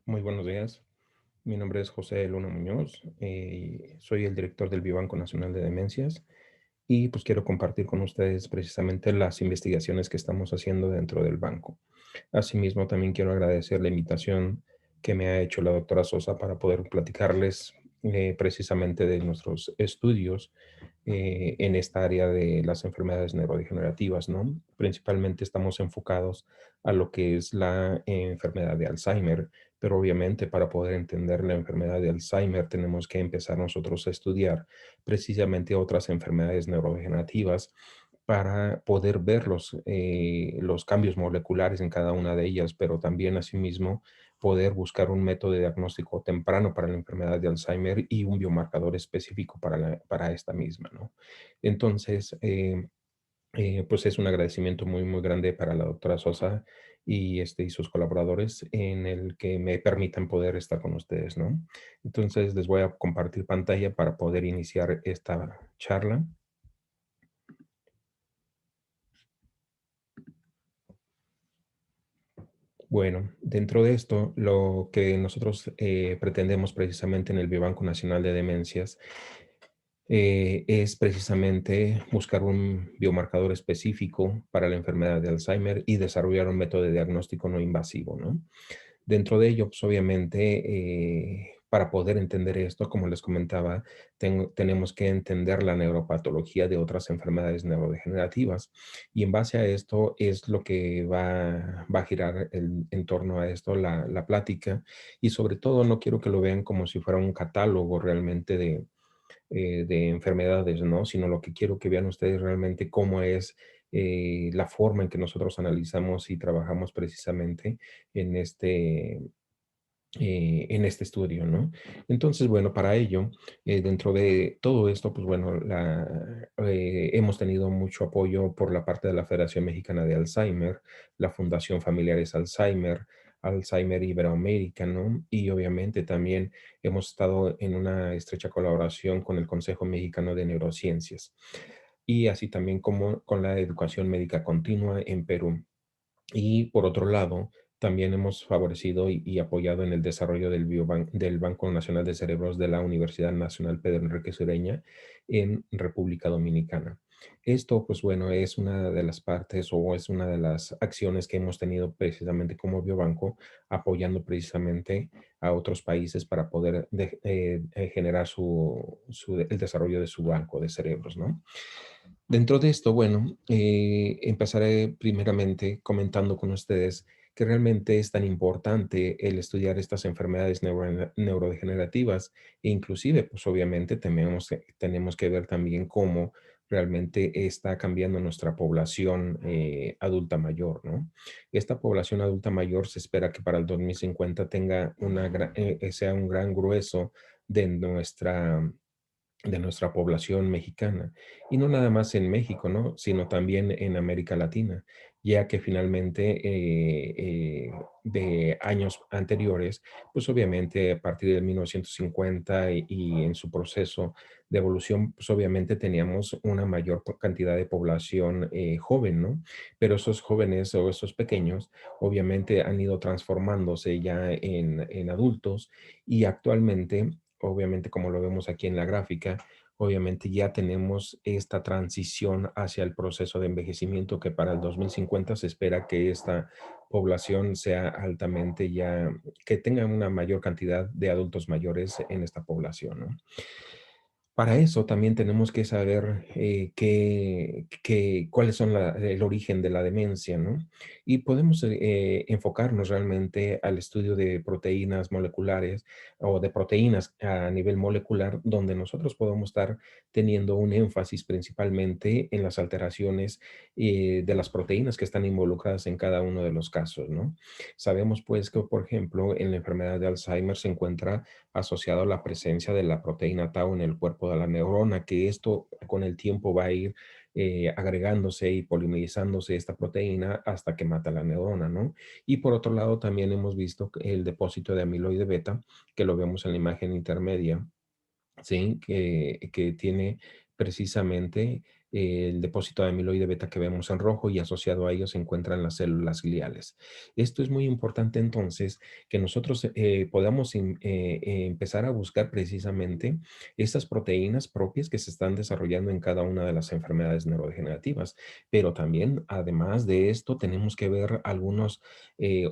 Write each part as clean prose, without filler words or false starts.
Muy buenos días. Mi nombre es José Luna Muñoz. Soy el director del Biobanco Nacional de Demencias y pues quiero compartir con ustedes precisamente las investigaciones que estamos haciendo dentro del banco. Asimismo, también quiero agradecer la invitación que me ha hecho la doctora Sosa para poder platicarles precisamente de nuestros estudios en esta área de las enfermedades neurodegenerativas, ¿no? Principalmente estamos enfocados a lo que es la enfermedad de Alzheimer, pero obviamente para poder entender la enfermedad de Alzheimer tenemos que empezar nosotros a estudiar precisamente otras enfermedades neurodegenerativas para poder ver los cambios moleculares en cada una de ellas, pero también asimismo poder buscar un método de diagnóstico temprano para la enfermedad de Alzheimer y un biomarcador específico para esta misma, ¿no? Entonces, pues es un agradecimiento muy, muy grande para la doctora Sosa y sus colaboradores en el que me permitan poder estar con ustedes, ¿no? Entonces, les voy a compartir pantalla para poder iniciar esta charla. Bueno, dentro de esto, lo que nosotros pretendemos precisamente en el Biobanco Nacional de Demencias es precisamente buscar un biomarcador específico para la enfermedad de Alzheimer y desarrollar un método de diagnóstico no invasivo, ¿no? Dentro de ello, pues obviamente, para poder entender esto, como les comentaba, tenemos que entender la neuropatología de otras enfermedades neurodegenerativas. Y en base a esto es lo que va a girar en torno a esto la plática. Y sobre todo, no quiero que lo vean como si fuera un catálogo realmente de enfermedades, ¿no? Sino lo que quiero que vean ustedes realmente cómo es la forma en que nosotros analizamos y trabajamos precisamente en en este estudio, ¿no? Entonces, bueno, para ello, dentro de todo esto, pues bueno, hemos tenido mucho apoyo por la parte de la Federación Mexicana de Alzheimer, la Fundación Familiares Alzheimer, Alzheimer Iberoamérica, ¿no? Y obviamente también hemos estado en una estrecha colaboración con el Consejo Mexicano de Neurociencias y así también como con la educación médica continua en Perú. Y por otro lado, también hemos favorecido y apoyado en el desarrollo del Banco Nacional de Cerebros de la Universidad Nacional Pedro Enrique Sureña en República Dominicana. Esto, pues bueno, es una de las partes o es una de las acciones que hemos tenido precisamente como biobanco, apoyando precisamente a otros países para poder generar el desarrollo de su banco de cerebros, ¿no? Dentro de esto, bueno, empezaré primeramente comentando con ustedes que realmente es tan importante el estudiar estas enfermedades neurodegenerativas e inclusive, pues obviamente tenemos que ver también cómo realmente está cambiando nuestra población adulta mayor, ¿no? Esta población adulta mayor se espera que para el 2050 tenga sea un gran grueso de nuestra población mexicana. Y no nada más en México, ¿no? Sino también en América Latina, ya que finalmente de años anteriores, pues obviamente a partir de 1950 y en su proceso de evolución, pues obviamente teníamos una mayor cantidad de población joven, ¿no? Pero esos jóvenes o esos pequeños obviamente han ido transformándose ya en adultos y actualmente obviamente como lo vemos aquí en la gráfica, obviamente ya tenemos esta transición hacia el proceso de envejecimiento que para el 2050 se espera que esta población sea altamente ya, que tenga una mayor cantidad de adultos mayores en esta población, ¿no? Para eso también tenemos que saber cuáles son el origen de la demencia, ¿no? Y podemos enfocarnos realmente al estudio de proteínas moleculares o de proteínas a nivel molecular, donde nosotros podemos estar teniendo un énfasis principalmente en las alteraciones de las proteínas que están involucradas en cada uno de los casos, ¿no? Sabemos pues que, por ejemplo, en la enfermedad de Alzheimer se encuentra asociado a la presencia de la proteína tau en el cuerpo de la neurona, que esto con el tiempo va a ir agregándose y polimerizándose esta proteína hasta que mata la neurona, ¿no? Y por otro lado, también hemos visto el depósito de amiloide beta, que lo vemos en la imagen intermedia, ¿sí? Que tiene precisamente el depósito de amiloide beta que vemos en rojo y asociado a ello se encuentran las células gliales. Esto es muy importante entonces que nosotros podamos empezar a buscar precisamente estas proteínas propias que se están desarrollando en cada una de las enfermedades neurodegenerativas. Pero también, además de esto, tenemos que ver algunos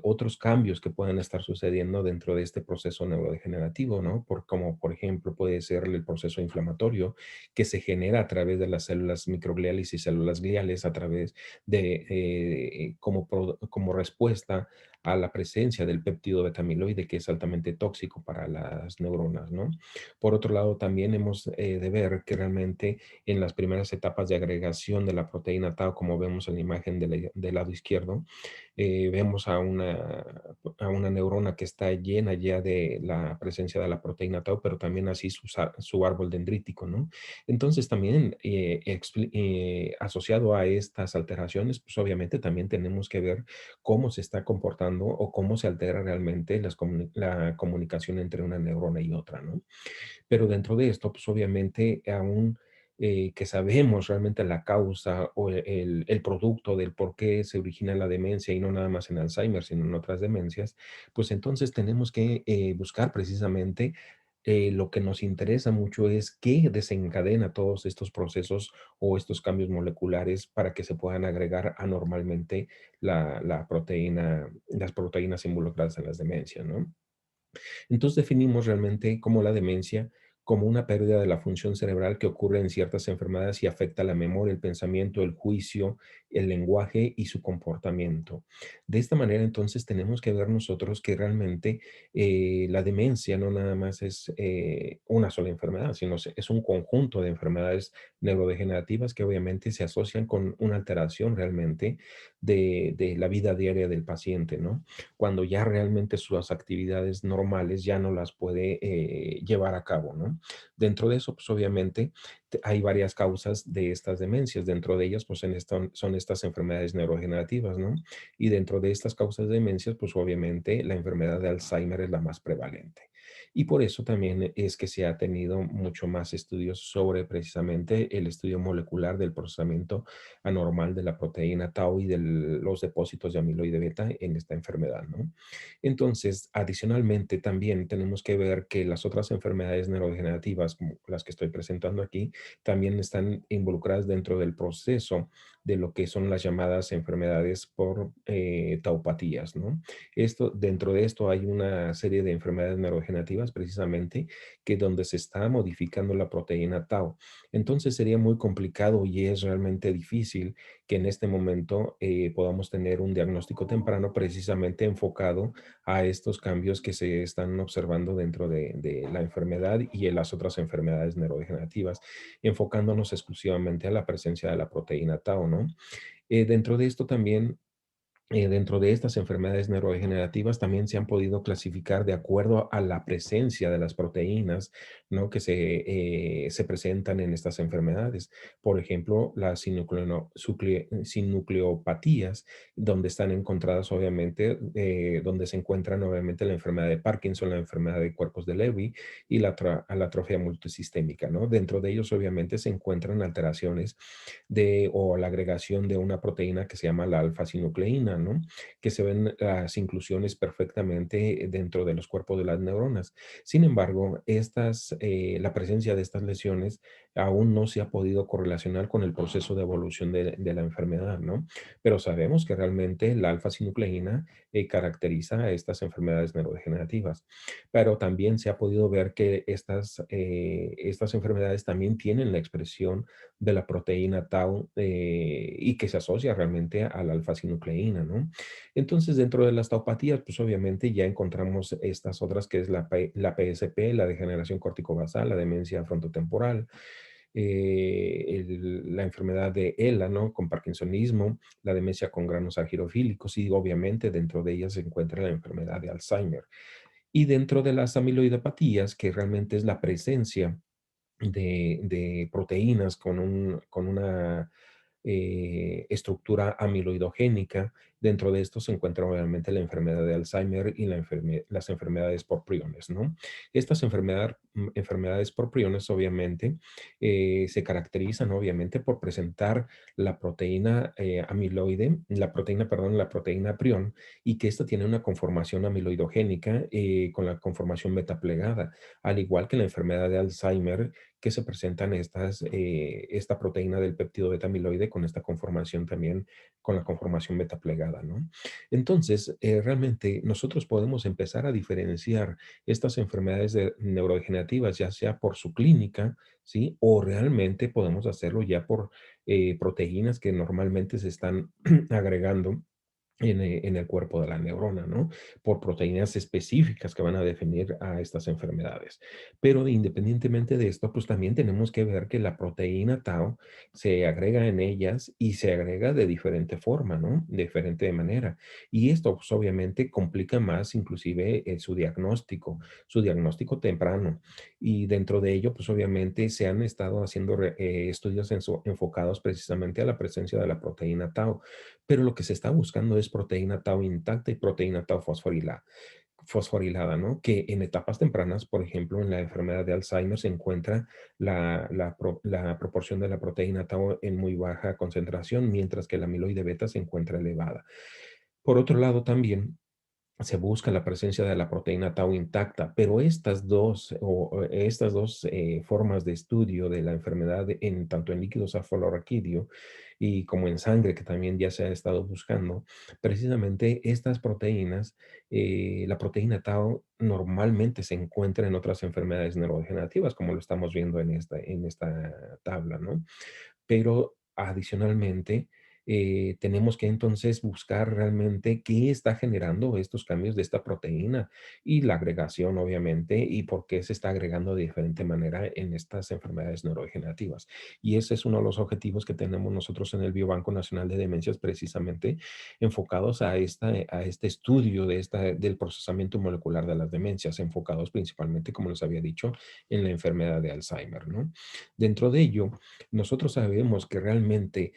otros cambios que puedan estar sucediendo dentro de este proceso neurodegenerativo, ¿no? Como por ejemplo puede ser el proceso inflamatorio que se genera a través de las células microgliales y células gliales a través de, como respuesta a la presencia del péptido betamiloide, que es altamente tóxico para las neuronas, ¿no? Por otro lado, también hemos de ver que realmente en las primeras etapas de agregación de la proteína tau, como vemos en la imagen del lado izquierdo, vemos a una neurona que está llena ya de la presencia de la proteína tau, pero también así su árbol dendrítico, ¿no? Entonces también asociado a estas alteraciones, pues obviamente también tenemos que ver cómo se está comportando o cómo se altera realmente la comunicación entre una neurona y otra, ¿no? Pero dentro de esto, pues obviamente aún que sabemos realmente la causa o el producto del por qué se origina la demencia y no nada más en Alzheimer, sino en otras demencias, pues entonces tenemos que buscar precisamente lo que nos interesa mucho es qué desencadena todos estos procesos o estos cambios moleculares para que se puedan agregar anormalmente la proteína, las proteínas involucradas en las demencias, ¿no? Entonces definimos realmente como la demencia como una pérdida de la función cerebral que ocurre en ciertas enfermedades y afecta la memoria, el pensamiento, el juicio, el lenguaje y su comportamiento. De esta manera, entonces, tenemos que ver nosotros que realmente la demencia no nada más es una sola enfermedad, sino es un conjunto de enfermedades neurodegenerativas que obviamente se asocian con una alteración realmente de la vida diaria del paciente, ¿no? Cuando ya realmente sus actividades normales ya no las puede llevar a cabo, ¿no? Dentro de eso, pues obviamente hay varias causas de estas demencias. Dentro de ellas, pues son estas enfermedades neurodegenerativas, ¿no? Y dentro de estas causas de demencias, pues obviamente la enfermedad de Alzheimer es la más prevalente. Y por eso también es que se ha tenido mucho más estudios sobre precisamente el estudio molecular del procesamiento anormal de la proteína tau y de los depósitos de amiloide beta en esta enfermedad, ¿no? Entonces, adicionalmente, también tenemos que ver que las otras enfermedades neurodegenerativas, como las que estoy presentando aquí, también están involucradas dentro del proceso de lo que son las llamadas enfermedades por taupatías, ¿no? Dentro de esto hay una serie de enfermedades neurodegenerativas precisamente que donde se está modificando la proteína tau. Entonces sería muy complicado y es realmente difícil que en este momento podamos tener un diagnóstico temprano precisamente enfocado a estos cambios que se están observando dentro de la enfermedad y en las otras enfermedades neurodegenerativas, enfocándonos exclusivamente a la presencia de la proteína tau, ¿no? Dentro de esto también dentro de estas enfermedades neurodegenerativas también se han podido clasificar de acuerdo a la presencia de las proteínas, ¿no? Que se presentan en estas enfermedades. Por ejemplo, las sinucleopatías, donde están encontradas obviamente, donde se encuentran obviamente la enfermedad de Parkinson, la enfermedad de cuerpos de Lewy y la atrofia multisistémica, ¿no? Dentro de ellos obviamente se encuentran alteraciones o la agregación de una proteína que se llama la alfa-sinucleína, ¿no? Que se ven las inclusiones perfectamente dentro de los cuerpos de las neuronas. Sin embargo, la presencia de estas lesiones aún no se ha podido correlacionar con el proceso de evolución de la enfermedad, ¿no? Pero sabemos que realmente la alfa-sinucleína caracteriza a estas enfermedades neurodegenerativas. Pero también se ha podido ver que estas enfermedades también tienen la expresión de la proteína tau y que se asocia realmente a la alfa-sinucleína, ¿no? Entonces, dentro de las taupatías, pues obviamente ya encontramos estas otras que es la PSP, la degeneración corticobasal, la demencia frontotemporal, la enfermedad de ELA, ¿no? Con parkinsonismo, la demencia con granos argirofílicos y obviamente dentro de ellas se encuentra la enfermedad de Alzheimer. Y dentro de las amiloidopatías, que realmente es la presencia de proteínas con una estructura amiloidogénica Dentro de esto se encuentra obviamente la enfermedad de Alzheimer y las enfermedades por priones, ¿no? Estas enfermedades por priones obviamente se caracterizan obviamente por presentar la proteína amiloide, perdón, la proteína prión, y que esta tiene una conformación amiloidogénica con la conformación metaplegada, al igual que la enfermedad de Alzheimer, que se presentan esta proteína del péptido beta amiloide con esta conformación también, con la conformación metaplegada, ¿no? Entonces, realmente nosotros podemos empezar a diferenciar estas enfermedades neurodegenerativas, ya sea por su clínica, ¿sí? O realmente podemos hacerlo ya por proteínas que normalmente se están agregando en el cuerpo de la neurona, ¿no? Por proteínas específicas que van a definir a estas enfermedades. Pero independientemente de esto, pues también tenemos que ver que la proteína tau se agrega en ellas y se agrega de diferente forma, ¿no? De diferente manera. Y esto, pues obviamente complica más inclusive su diagnóstico temprano. Y dentro de ello, pues obviamente se han estado haciendo estudios enfocados precisamente a la presencia de la proteína tau, pero lo que se está buscando es proteína tau intacta y proteína tau fosforilada, ¿no? Que en etapas tempranas, por ejemplo, en la enfermedad de Alzheimer se encuentra la proporción de la proteína tau en muy baja concentración, mientras que la amiloide beta se encuentra elevada. Por otro lado, también se busca la presencia de la proteína tau intacta, pero estas dos formas de estudio de la enfermedad en tanto en líquido cefalorraquídeo y como en sangre, que también ya se ha estado buscando, precisamente estas proteínas, la proteína tau normalmente se encuentra en otras enfermedades neurodegenerativas, como lo estamos viendo en esta tabla, ¿no? Pero adicionalmente, tenemos que entonces buscar realmente qué está generando estos cambios de esta proteína y la agregación, obviamente, y por qué se está agregando de diferente manera en estas enfermedades neurodegenerativas. Y ese es uno de los objetivos que tenemos nosotros en el Biobanco Nacional de Demencias, precisamente enfocados a este estudio del procesamiento molecular de las demencias, enfocados principalmente, como les había dicho, en la enfermedad de Alzheimer, ¿no? Dentro de ello, nosotros sabemos que realmente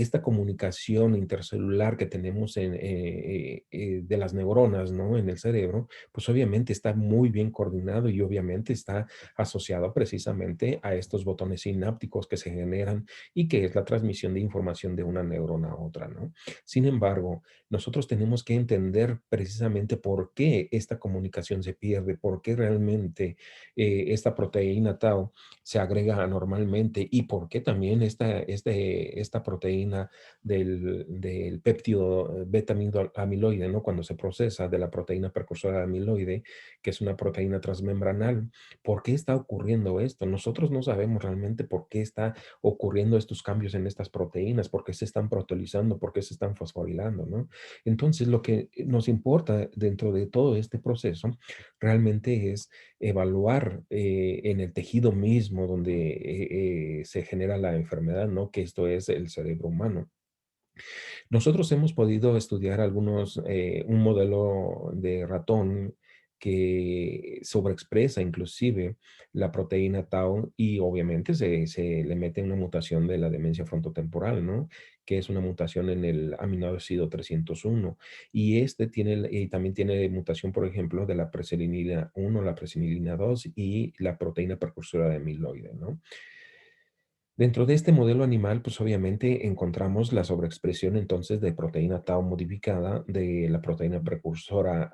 esta comunicación intercelular que tenemos de las neuronas, ¿no? En el cerebro, pues obviamente está muy bien coordinado y obviamente está asociado precisamente a estos botones sinápticos que se generan y que es la transmisión de información de una neurona a otra, ¿no? Sin embargo, nosotros tenemos que entender precisamente por qué esta comunicación se pierde, por qué realmente esta proteína tau se agrega anormalmente y por qué también esta proteína del péptido beta amiloide, ¿no? Cuando se procesa de la proteína precursora de amiloide, que es una proteína transmembranal, ¿por qué está ocurriendo esto? Nosotros no sabemos realmente por qué está ocurriendo estos cambios en estas proteínas, por qué se están proteolizando, por qué se están fosforilando, ¿no? Entonces, lo que nos importa dentro de todo este proceso realmente es evaluar en el tejido mismo donde se genera la enfermedad, ¿no? Que esto es el cerebro humano. Nosotros hemos podido estudiar un modelo de ratón que sobreexpresa inclusive la proteína tau y obviamente se le mete una mutación de la demencia frontotemporal, ¿no? Que es una mutación en el aminoácido 301. Y y también tiene mutación, por ejemplo, de la presenilina 1, la presenilina 2 y la proteína precursora de amiloide, ¿no? Dentro de este modelo animal, pues obviamente encontramos la sobreexpresión entonces de proteína tau modificada, de la proteína precursora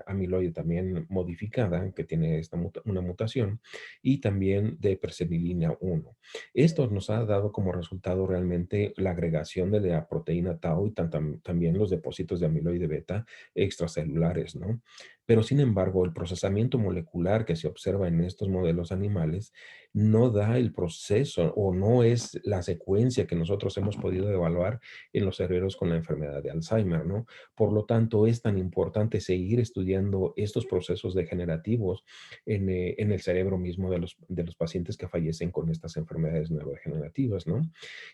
amiloide también modificada, que tiene una mutación, y también de persenilina 1. Esto nos ha dado como resultado realmente la agregación de la proteína tau y también los depósitos de amiloide beta extracelulares, ¿no? Pero sin embargo, el procesamiento molecular que se observa en estos modelos animales no da el proceso o no es la secuencia que nosotros hemos podido evaluar en los cerebros con la enfermedad de Alzheimer, ¿no? Por lo tanto, es tan importante seguir estudiando estos procesos degenerativos en el cerebro mismo de los pacientes que fallecen con estas enfermedades neurodegenerativas, ¿no?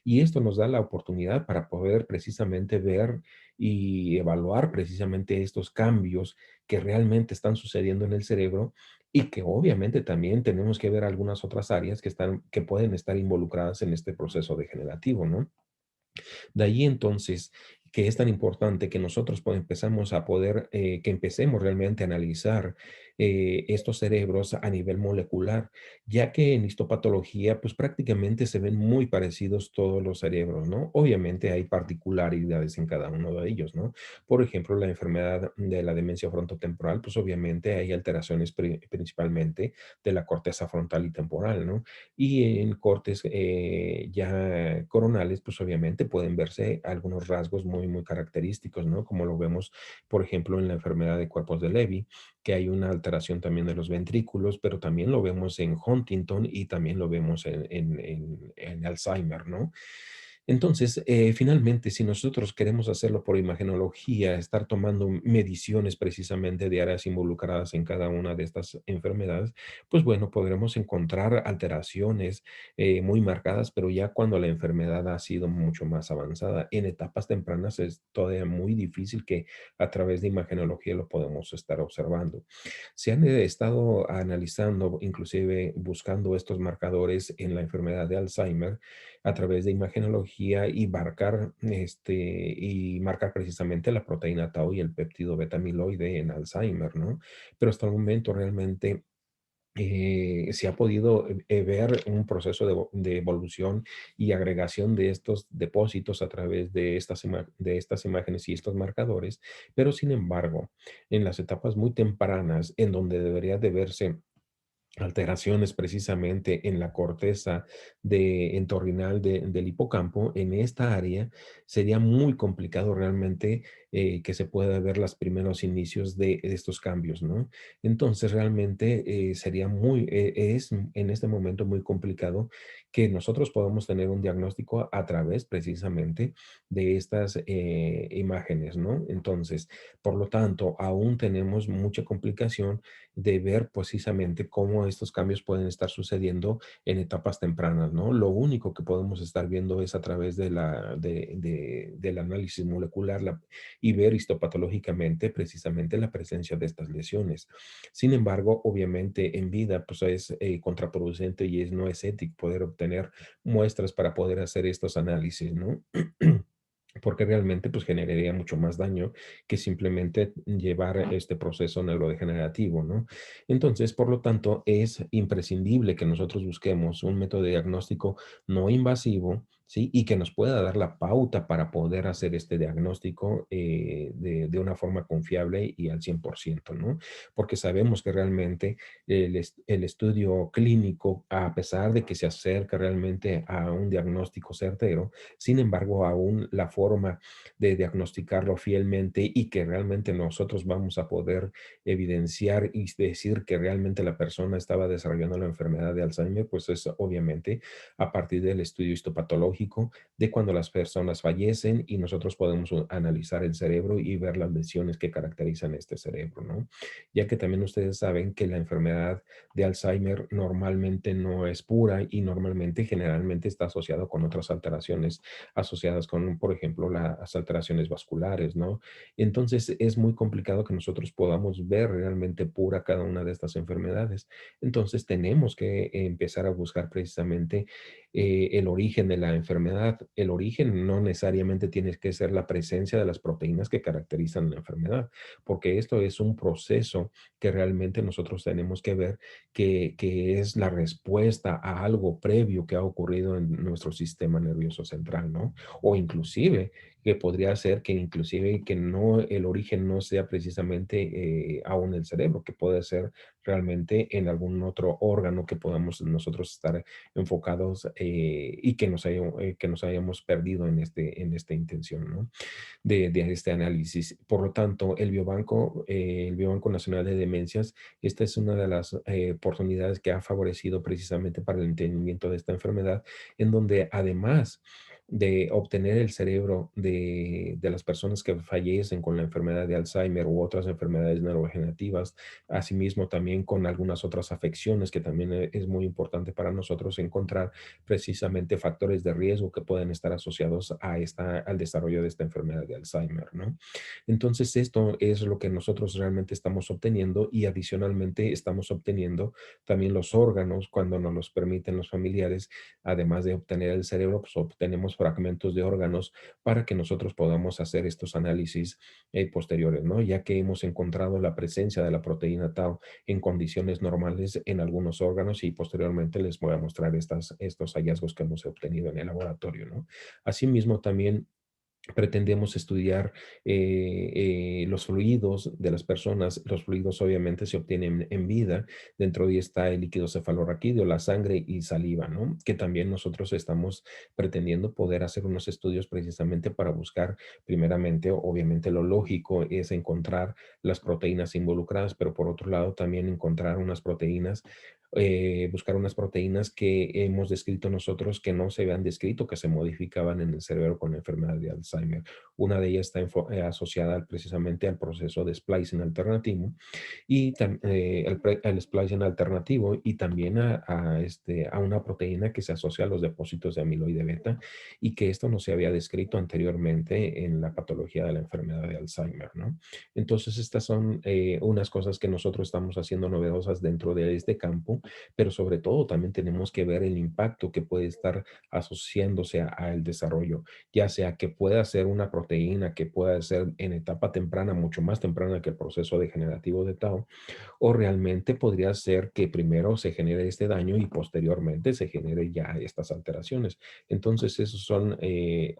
Y esto nos da la oportunidad para poder precisamente ver y evaluar precisamente estos cambios que realmente están sucediendo en el cerebro y que obviamente también tenemos que ver algunas otras áreas que pueden estar involucradas en este proceso degenerativo, ¿no? De ahí entonces, que es tan importante que nosotros pues, empezamos a poder, que empecemos realmente a analizar estos cerebros a nivel molecular, ya que en histopatología, pues prácticamente se ven muy parecidos todos los cerebros, ¿no? Obviamente hay particularidades en cada uno de ellos, ¿no? Por ejemplo, la enfermedad de la demencia frontotemporal, pues obviamente hay alteraciones principalmente de la corteza frontal y temporal, ¿no? Y en cortes ya coronales, pues obviamente pueden verse algunos rasgos muy, muy característicos, ¿no? Como lo vemos, por ejemplo, en la enfermedad de cuerpos de Levy, que hay una alteración también de los ventrículos, pero también lo vemos en Huntington y también lo vemos en Alzheimer, ¿no? Entonces, finalmente, si nosotros queremos hacerlo por imagenología, estar tomando mediciones precisamente de áreas involucradas en cada una de estas enfermedades, pues bueno, podremos encontrar alteraciones muy marcadas, pero ya cuando la enfermedad ha sido mucho más avanzada. En etapas tempranas es todavía muy difícil que a través de imagenología lo podemos estar observando. Se han estado analizando, inclusive buscando estos marcadores en la enfermedad de Alzheimer a través de imagenología y marcar precisamente la proteína tau y el péptido beta amiloide en Alzheimer, ¿no? Pero hasta el momento realmente se ha podido ver un proceso de evolución y agregación de estos depósitos a través de de estas imágenes y estos marcadores, pero sin embargo, en las etapas muy tempranas, en donde debería de verse alteraciones precisamente en la corteza entorrinal del hipocampo, en esta área sería muy complicado realmente que se pueda ver los primeros inicios de estos cambios, ¿no? Entonces realmente sería es en este momento muy complicado que nosotros podamos tener un diagnóstico a través precisamente de estas imágenes, ¿no? Entonces, por lo tanto, aún tenemos mucha complicación de ver precisamente cómo estos cambios pueden estar sucediendo en etapas tempranas, ¿no? Lo único que podemos estar viendo es a través del análisis molecular y ver histopatológicamente precisamente la presencia de estas lesiones. Sin embargo, obviamente en vida pues es contraproducente y no es ético poder obtener muestras para poder hacer estos análisis, ¿no? Porque realmente pues generaría mucho más daño que simplemente llevar este proceso neurodegenerativo, ¿no? Entonces, por lo tanto, es imprescindible que nosotros busquemos un método de diagnóstico no invasivo, ¿sí? Y que nos pueda dar la pauta para poder hacer este diagnóstico de una forma confiable y al 100%, ¿no? Porque sabemos que realmente el estudio clínico, a pesar de que se acerca realmente a un diagnóstico certero, sin embargo, aún la forma de diagnosticarlo fielmente y que realmente nosotros vamos a poder evidenciar y decir que realmente la persona estaba desarrollando la enfermedad de Alzheimer, pues es obviamente a partir del estudio histopatológico de cuando las personas fallecen y nosotros podemos analizar el cerebro y ver las lesiones que caracterizan este cerebro, ¿no? Ya que también ustedes saben que la enfermedad de Alzheimer normalmente no es pura y normalmente generalmente está asociado con otras alteraciones asociadas con, por ejemplo, las alteraciones vasculares, ¿no? Entonces es muy complicado que nosotros podamos ver realmente pura cada una de estas enfermedades. Entonces tenemos que empezar a buscar precisamente el origen de la enfermedad. El origen no necesariamente tiene que ser la presencia de las proteínas que caracterizan la enfermedad, porque esto es un proceso que realmente nosotros tenemos que ver que es la respuesta a algo previo que ha ocurrido en nuestro sistema nervioso central, ¿no? O inclusive que podría ser que inclusive que no el origen no sea precisamente aún el cerebro, que puede ser realmente en algún otro órgano que podamos nosotros estar enfocados y que nos hayamos perdido en esta intención, ¿no? De este análisis. Por lo tanto, el Biobanco Nacional de Demencias, esta es una de las oportunidades que ha favorecido precisamente para el entendimiento de esta enfermedad, en donde además de obtener el cerebro de las personas que fallecen con la enfermedad de Alzheimer u otras enfermedades neurodegenerativas, asimismo también con algunas otras afecciones que también es muy importante para nosotros encontrar precisamente factores de riesgo que pueden estar asociados al desarrollo de esta enfermedad de Alzheimer, ¿no? Entonces, esto es lo que nosotros realmente estamos obteniendo y adicionalmente estamos obteniendo también los órganos cuando nos los permiten los familiares, además de obtener el cerebro, pues obtenemos algunos fragmentos de órganos para que nosotros podamos hacer estos análisis posteriores, ¿no? Ya que hemos encontrado la presencia de la proteína tau en condiciones normales en algunos órganos y posteriormente les voy a mostrar estos hallazgos que hemos obtenido en el laboratorio, ¿no? Asimismo, también pretendemos estudiar los fluidos de las personas. Los fluidos obviamente se obtienen en vida. Dentro de ahí está el líquido cefalorraquídeo, la sangre y saliva, ¿no? Que también nosotros estamos pretendiendo poder hacer unos estudios precisamente para buscar, primeramente, obviamente lo lógico es encontrar las proteínas involucradas, pero por otro lado también encontrar unas proteínas buscar unas proteínas que hemos descrito nosotros que no se habían descrito, que se modificaban en el cerebro con la enfermedad de Alzheimer. Una de ellas está asociada precisamente al proceso de splicing alternativo y el splicing alternativo y también a una proteína que se asocia a los depósitos de amiloide beta y que esto no se había descrito anteriormente en la patología de la enfermedad de Alzheimer, ¿no? Entonces, estas son unas cosas que nosotros estamos haciendo novedosas dentro de este campo, pero sobre todo también tenemos que ver el impacto que puede estar asociándose al desarrollo, ya sea que pueda ser una proteína que pueda ser en etapa temprana, mucho más temprana que el proceso degenerativo de Tau, o realmente podría ser que primero se genere este daño y posteriormente se genere ya estas alteraciones. Entonces, esos son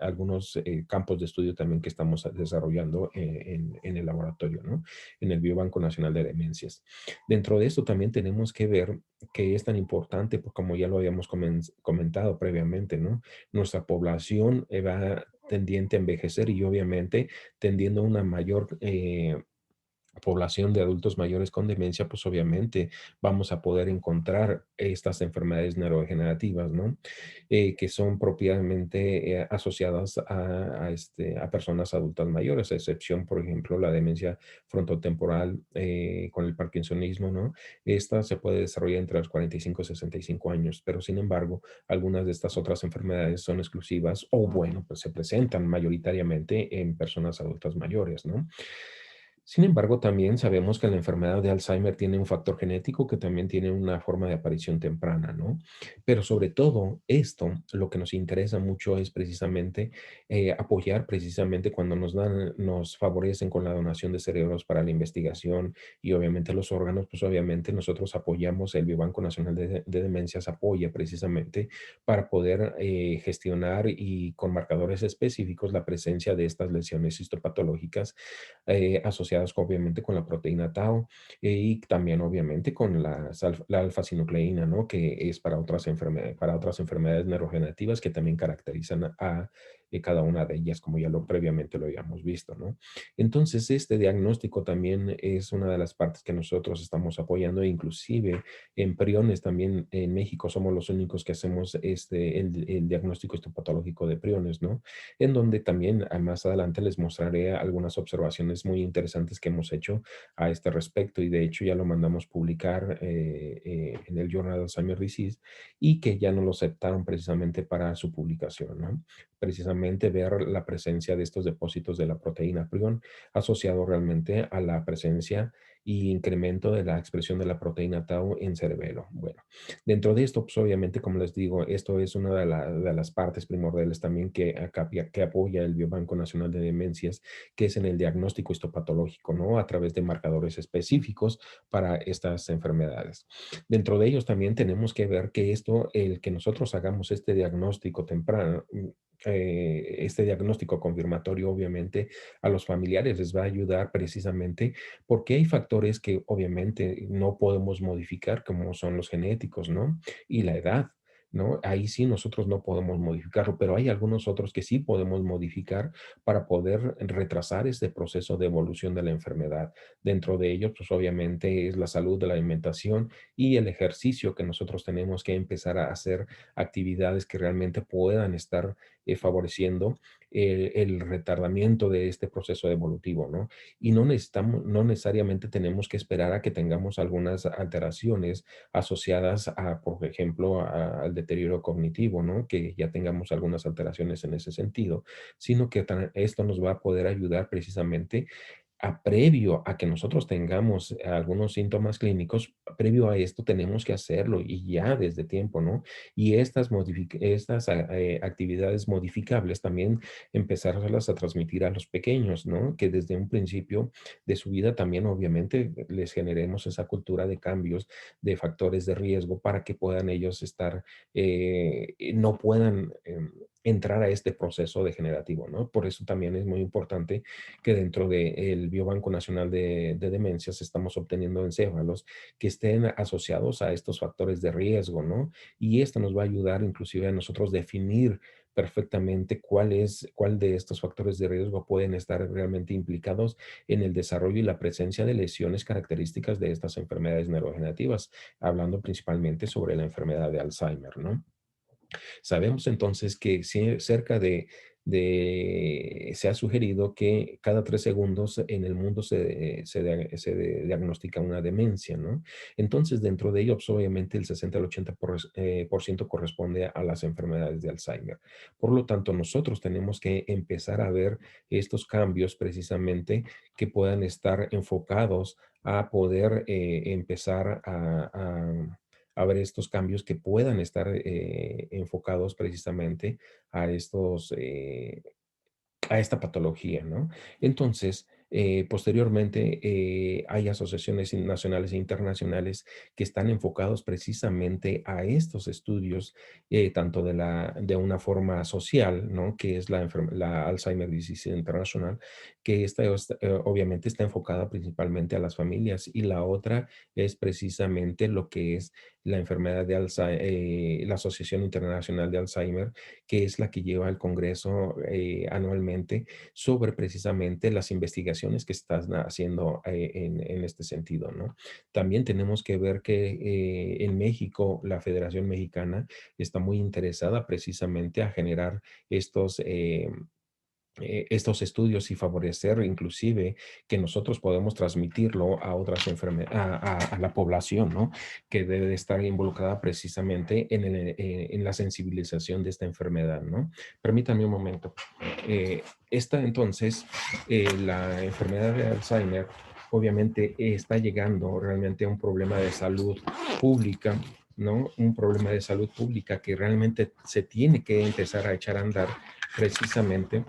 algunos campos de estudio también que estamos desarrollando en el laboratorio, ¿no? En el Biobanco Nacional de Demencias. Dentro de esto también tenemos que ver que es tan importante, pues, como ya lo habíamos comentado previamente, ¿no? Nuestra población va tendiente a envejecer y obviamente tendiendo a una mayor población de adultos mayores con demencia, pues obviamente vamos a poder encontrar estas enfermedades neurodegenerativas, ¿no? Que son propiamente asociadas a personas adultas mayores, a excepción, por ejemplo, la demencia frontotemporal con el parkinsonismo, ¿no? Esta se puede desarrollar entre los 45 y 65 años, pero sin embargo, algunas de estas otras enfermedades son exclusivas o, bueno, pues se presentan mayoritariamente en personas adultas mayores, ¿no? Sin embargo, también sabemos que la enfermedad de Alzheimer tiene un factor genético que también tiene una forma de aparición temprana, ¿no? Pero sobre todo esto, lo que nos interesa mucho es precisamente apoyar precisamente cuando nos favorecen con la donación de cerebros para la investigación y obviamente los órganos, pues obviamente nosotros apoyamos, el Biobanco Nacional de Demencias apoya precisamente para poder gestionar y con marcadores específicos la presencia de estas lesiones histopatológicas asociadas obviamente con la proteína tau y también obviamente con la alfa-sinucleína, ¿no? Que es para otras enfermedades neurodegenerativas que también caracterizan a cada una de ellas, como ya previamente lo habíamos visto, ¿no? Entonces, este diagnóstico también es una de las partes que nosotros estamos apoyando, inclusive en priones también en México somos los únicos que hacemos el diagnóstico histopatológico de priones, ¿no? En donde también más adelante les mostraré algunas observaciones muy interesantes que hemos hecho a este respecto y de hecho ya lo mandamos publicar en el Journal of Alzheimer's Disease y que ya no lo aceptaron precisamente para su publicación, ¿no? Precisamente ver la presencia de estos depósitos de la proteína prion asociado realmente a la presencia y incremento de la expresión de la proteína tau en cerebelo. Bueno, dentro de esto, pues obviamente, como les digo, esto es una de las partes primordiales también que apoya el Biobanco Nacional de Demencias, que es en el diagnóstico histopatológico, ¿no? A través de marcadores específicos para estas enfermedades. Dentro de ellos también tenemos que ver que esto, el que nosotros hagamos este diagnóstico temprano, este diagnóstico confirmatorio, obviamente, a los familiares les va a ayudar precisamente porque hay factores que obviamente no podemos modificar, como son los genéticos, ¿no? Y la edad, ¿no? Ahí sí nosotros no podemos modificarlo, pero hay algunos otros que sí podemos modificar para poder retrasar este proceso de evolución de la enfermedad. Dentro de ellos, pues obviamente es la salud de la alimentación y el ejercicio que nosotros tenemos que empezar a hacer actividades que realmente puedan estar favoreciendo el retardamiento de este proceso evolutivo, ¿no? Y no necesariamente tenemos que esperar a que tengamos algunas alteraciones asociadas a, por ejemplo, al deterioro cognitivo, ¿no? Que ya tengamos algunas alteraciones en ese sentido, sino que esto nos va a poder ayudar precisamente previo a que nosotros tengamos algunos síntomas clínicos, previo a esto tenemos que hacerlo y ya desde tiempo, ¿no? Y estas actividades modificables también empezarlas a transmitir a los pequeños, ¿no? Que desde un principio de su vida también obviamente les generemos esa cultura de cambios, de factores de riesgo para que puedan ellos estar, no puedan entrar a este proceso degenerativo, ¿no? Por eso también es muy importante que dentro del Biobanco Nacional de Demencias estamos obteniendo encéfalos que estén asociados a estos factores de riesgo, ¿no? Y esto nos va a ayudar inclusive a nosotros definir perfectamente cuál de estos factores de riesgo pueden estar realmente implicados en el desarrollo y la presencia de lesiones características de estas enfermedades neurodegenerativas, hablando principalmente sobre la enfermedad de Alzheimer, ¿no? Sabemos entonces que cerca se ha sugerido que cada 3 segundos en el mundo se diagnostica una demencia, ¿no? Entonces, dentro de ello, pues, obviamente el 60 al 80% corresponde a las enfermedades de Alzheimer. Por lo tanto, nosotros tenemos que empezar a ver estos cambios precisamente que puedan estar enfocados a poder empezar a ver estos cambios que puedan estar enfocados precisamente a estos, a esta patología, ¿no? Entonces, posteriormente, hay asociaciones nacionales e internacionales que están enfocados precisamente a estos estudios, tanto de una forma social, ¿no? Que es la Alzheimer Disease International, que obviamente está enfocada principalmente a las familias, y la otra es precisamente lo que es la enfermedad de Alzheimer, la Asociación Internacional de Alzheimer, que es la que lleva el Congreso anualmente sobre precisamente las investigaciones que estás haciendo en este sentido, ¿no? También tenemos que ver que en México, la Federación Mexicana está muy interesada precisamente a generar estos estudios y favorecer inclusive que nosotros podemos transmitirlo a otras enfermedades, a la población, ¿no? Que debe de estar involucrada precisamente en la sensibilización de esta enfermedad, ¿no? Permítame un momento. Entonces, la enfermedad de Alzheimer obviamente está llegando realmente a un problema de salud pública, ¿no? Un problema de salud pública que realmente se tiene que empezar a echar a andar precisamente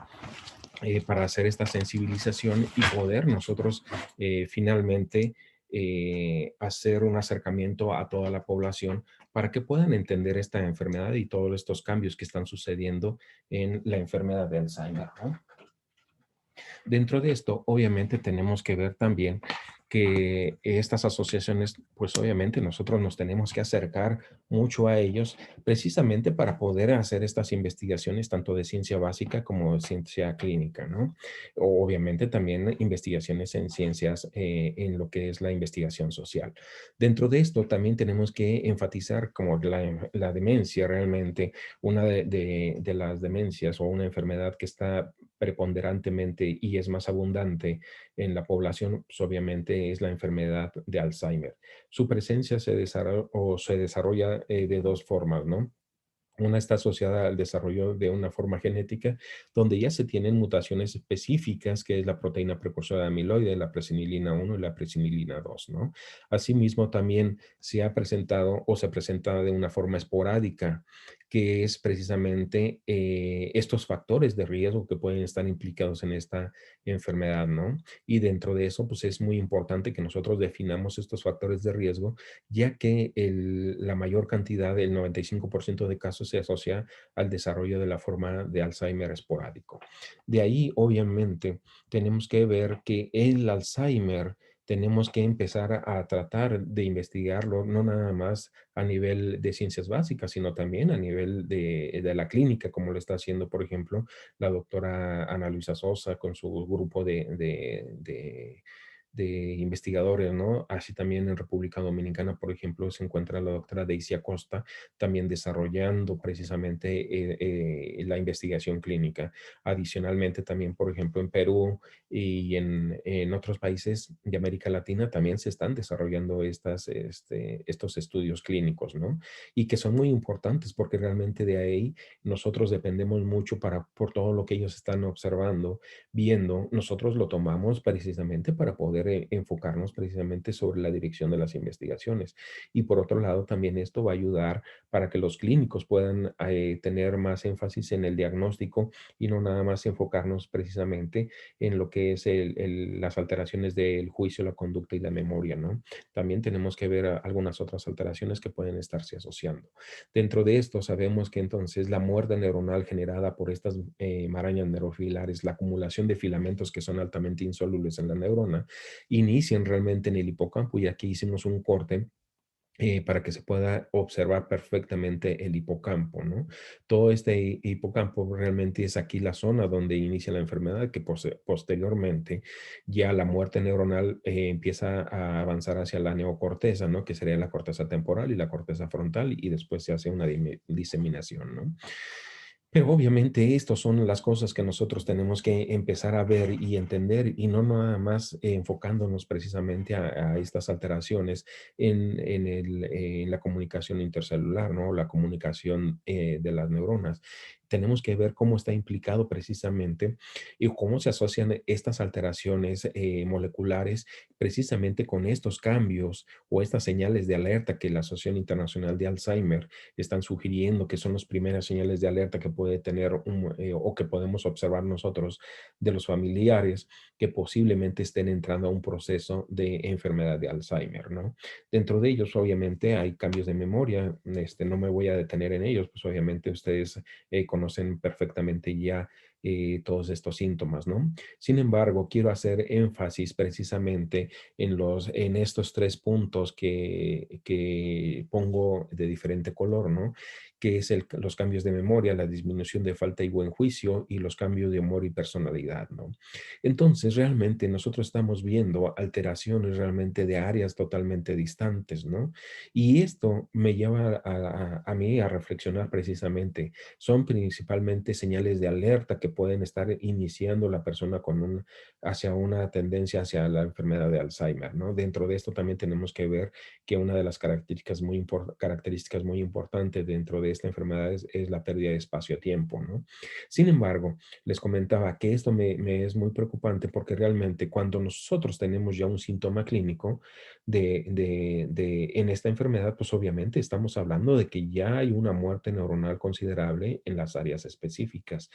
para hacer esta sensibilización y poder nosotros finalmente hacer un acercamiento a toda la población para que puedan entender esta enfermedad y todos estos cambios que están sucediendo en la enfermedad de Alzheimer, ¿no? Dentro de esto, obviamente, tenemos que ver también que estas asociaciones, pues obviamente nosotros nos tenemos que acercar mucho a ellos precisamente para poder hacer estas investigaciones tanto de ciencia básica como de ciencia clínica, ¿no? Obviamente también investigaciones en ciencias, en lo que es la investigación social. Dentro de esto también tenemos que enfatizar como la demencia realmente, una de las demencias o una enfermedad que está preponderantemente y es más abundante en la población, pues obviamente es la enfermedad de Alzheimer. Su presencia se desarrolla de dos formas, ¿no? Una está asociada al desarrollo de una forma genética, donde ya se tienen mutaciones específicas, que es la proteína precursora de amiloide, la presenilina 1 y la presenilina 2, ¿no? Asimismo, también se ha presentado o se presenta de una forma esporádica, que es precisamente estos factores de riesgo que pueden estar implicados en esta enfermedad, ¿no? Y dentro de eso, pues es muy importante que nosotros definamos estos factores de riesgo, ya que la mayor cantidad, el 95% de casos, se asocia al desarrollo de la forma de Alzheimer esporádico. De ahí, obviamente, tenemos que ver que el Alzheimer tenemos que empezar a tratar de investigarlo, no nada más a nivel de ciencias básicas, sino también a nivel de la clínica, como lo está haciendo, por ejemplo, la doctora Ana Luisa Sosa con su grupo de investigadores, ¿no? Así también en República Dominicana, por ejemplo, se encuentra la doctora Daisy Acosta también desarrollando precisamente la investigación clínica. Adicionalmente, también, por ejemplo, en Perú y en otros países de América Latina también se están desarrollando estos estudios clínicos, ¿no? Y que son muy importantes porque realmente de ahí nosotros dependemos mucho por todo lo que ellos están observando, viendo, nosotros lo tomamos precisamente para poder enfocarnos precisamente sobre la dirección de las investigaciones. Y por otro lado, también esto va a ayudar para que los clínicos puedan tener más énfasis en el diagnóstico y no nada más enfocarnos precisamente en lo que es las alteraciones del juicio, la conducta y la memoria, ¿no? También tenemos que ver algunas otras alteraciones que pueden estarse asociando. Dentro de esto, sabemos que entonces la muerte neuronal generada por estas marañas neurofilares, la acumulación de filamentos que son altamente insolubles en la neurona, inician realmente en el hipocampo y aquí hicimos un corte para que se pueda observar perfectamente el hipocampo, ¿no? Todo este hipocampo realmente es aquí la zona donde inicia la enfermedad, que posteriormente ya la muerte neuronal empieza a avanzar hacia la neocorteza, ¿no? Que sería la corteza temporal y la corteza frontal, y después se hace una diseminación, ¿no? Pero obviamente estas son las cosas que nosotros tenemos que empezar a ver y entender y no nada más enfocándonos precisamente a estas alteraciones en la comunicación intercelular, ¿no? La comunicación de las neuronas. Tenemos que ver cómo está implicado precisamente y cómo se asocian estas alteraciones moleculares precisamente con estos cambios o estas señales de alerta que la Asociación Internacional de Alzheimer están sugiriendo que son las primeras señales de alerta que puede tener o que podemos observar nosotros de los familiares que posiblemente estén entrando a un proceso de enfermedad de Alzheimer, ¿no? Dentro de ellos, obviamente, hay cambios de memoria, no me voy a detener en ellos, pues obviamente ustedes conocen perfectamente ya todos estos síntomas, ¿no? Sin embargo, quiero hacer énfasis precisamente en estos tres puntos que pongo de diferente color, ¿no? Que es los cambios de memoria, la disminución de falta y buen juicio y los cambios de humor y personalidad, ¿no? Entonces, realmente nosotros estamos viendo alteraciones realmente de áreas totalmente distantes, ¿no? Y esto me lleva a mí a reflexionar precisamente. Son principalmente señales de alerta que pueden estar iniciando la persona hacia una tendencia hacia la enfermedad de Alzheimer, ¿no? Dentro de esto también tenemos que ver que una de las características muy importantes dentro de esta enfermedad es la pérdida de espacio-tiempo, ¿no? Sin embargo, les comentaba que esto me es muy preocupante porque realmente cuando nosotros tenemos ya un síntoma clínico en esta enfermedad, pues obviamente estamos hablando de que ya hay una muerte neuronal considerable en las áreas específicas.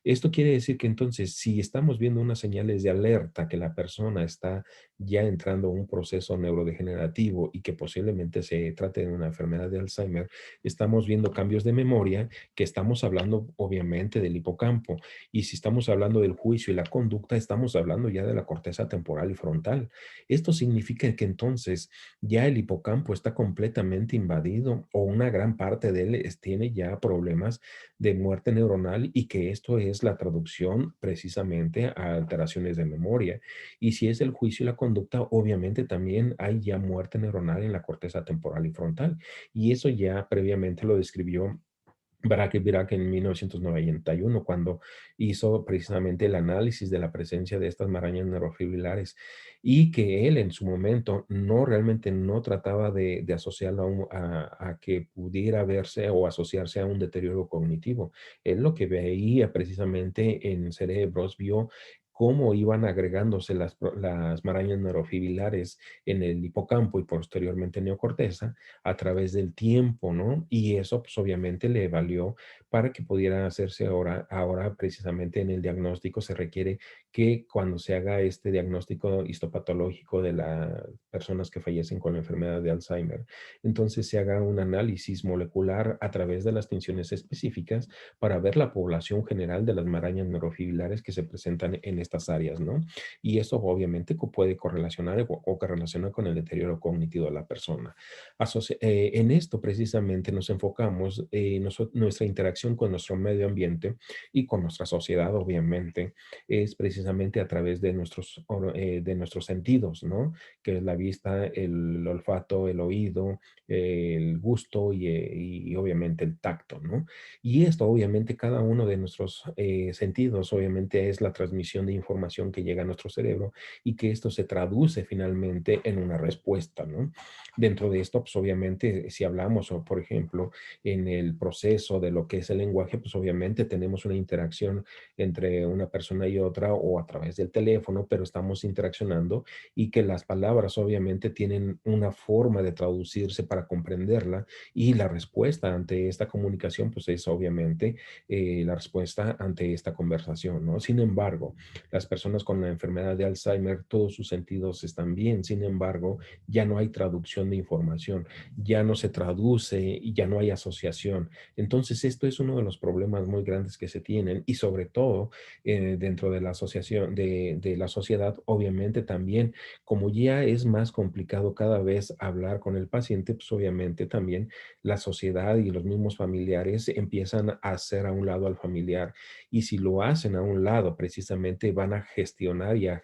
Esto quiere decir que entonces, si estamos viendo unas señales de alerta que la persona está ya entrando a un proceso neurodegenerativo y que posiblemente se trate de una enfermedad de Alzheimer, estamos viendo cambios de memoria que estamos hablando obviamente del hipocampo. Y si estamos hablando del juicio y la conducta, estamos hablando ya de la corteza temporal y frontal. Esto significa que entonces ya el hipocampo está completamente invadido o una gran parte de él tiene ya problemas de muerte neuronal y que esto es la traducción precisamente a alteraciones de memoria. Y si es el juicio y la conducta, obviamente también hay ya muerte neuronal en la corteza temporal y frontal. Y eso ya previamente lo describió Barack Virac en 1991, cuando hizo precisamente el análisis de la presencia de estas marañas neurofibrilares y que él en su momento realmente no trataba de asociarlo a que pudiera verse o asociarse a un deterioro cognitivo. Él lo que veía precisamente en cerebros, vio cómo iban agregándose las marañas neurofibrilares en el hipocampo y posteriormente neocorteza a través del tiempo, ¿no? Y eso, pues, obviamente le valió para que pudiera hacerse ahora precisamente en el diagnóstico se requiere que cuando se haga este diagnóstico histopatológico de las personas que fallecen con la enfermedad de Alzheimer, entonces se haga un análisis molecular a través de las tinciones específicas para ver la población general de las marañas neurofibrilares que se presentan en esta estas áreas, ¿no? Y eso obviamente puede correlacionar o correlacionar con el deterioro cognitivo de la persona. En esto precisamente nos enfocamos nuestra interacción con nuestro medio ambiente y con nuestra sociedad, obviamente, es precisamente a través de de nuestros sentidos, ¿no? Que es la vista, el olfato, el oído, el gusto y obviamente el tacto, ¿no? Y esto, obviamente, cada uno de nuestros sentidos, obviamente, es la transmisión de información que llega a nuestro cerebro y que esto se traduce finalmente en una respuesta, ¿no? Dentro de esto, pues obviamente, si hablamos, o por ejemplo, en el proceso de lo que es el lenguaje, pues obviamente tenemos una interacción entre una persona y otra o a través del teléfono, pero estamos interaccionando y que las palabras obviamente tienen una forma de traducirse para comprenderla y la respuesta ante esta comunicación, pues es obviamente la respuesta ante esta conversación, ¿no? Sin embargo, las personas con la enfermedad de Alzheimer, todos sus sentidos están bien, sin embargo, ya no hay traducción de información, ya no se traduce y ya no hay asociación. Entonces, esto es uno de los problemas muy grandes que se tienen y sobre todo dentro de la asociación, de la sociedad, obviamente también, como ya es más complicado cada vez hablar con el paciente, pues obviamente también la sociedad y los mismos familiares empiezan a hacer a un lado al familiar. Y si lo hacen a un lado, precisamente van a gestionar y a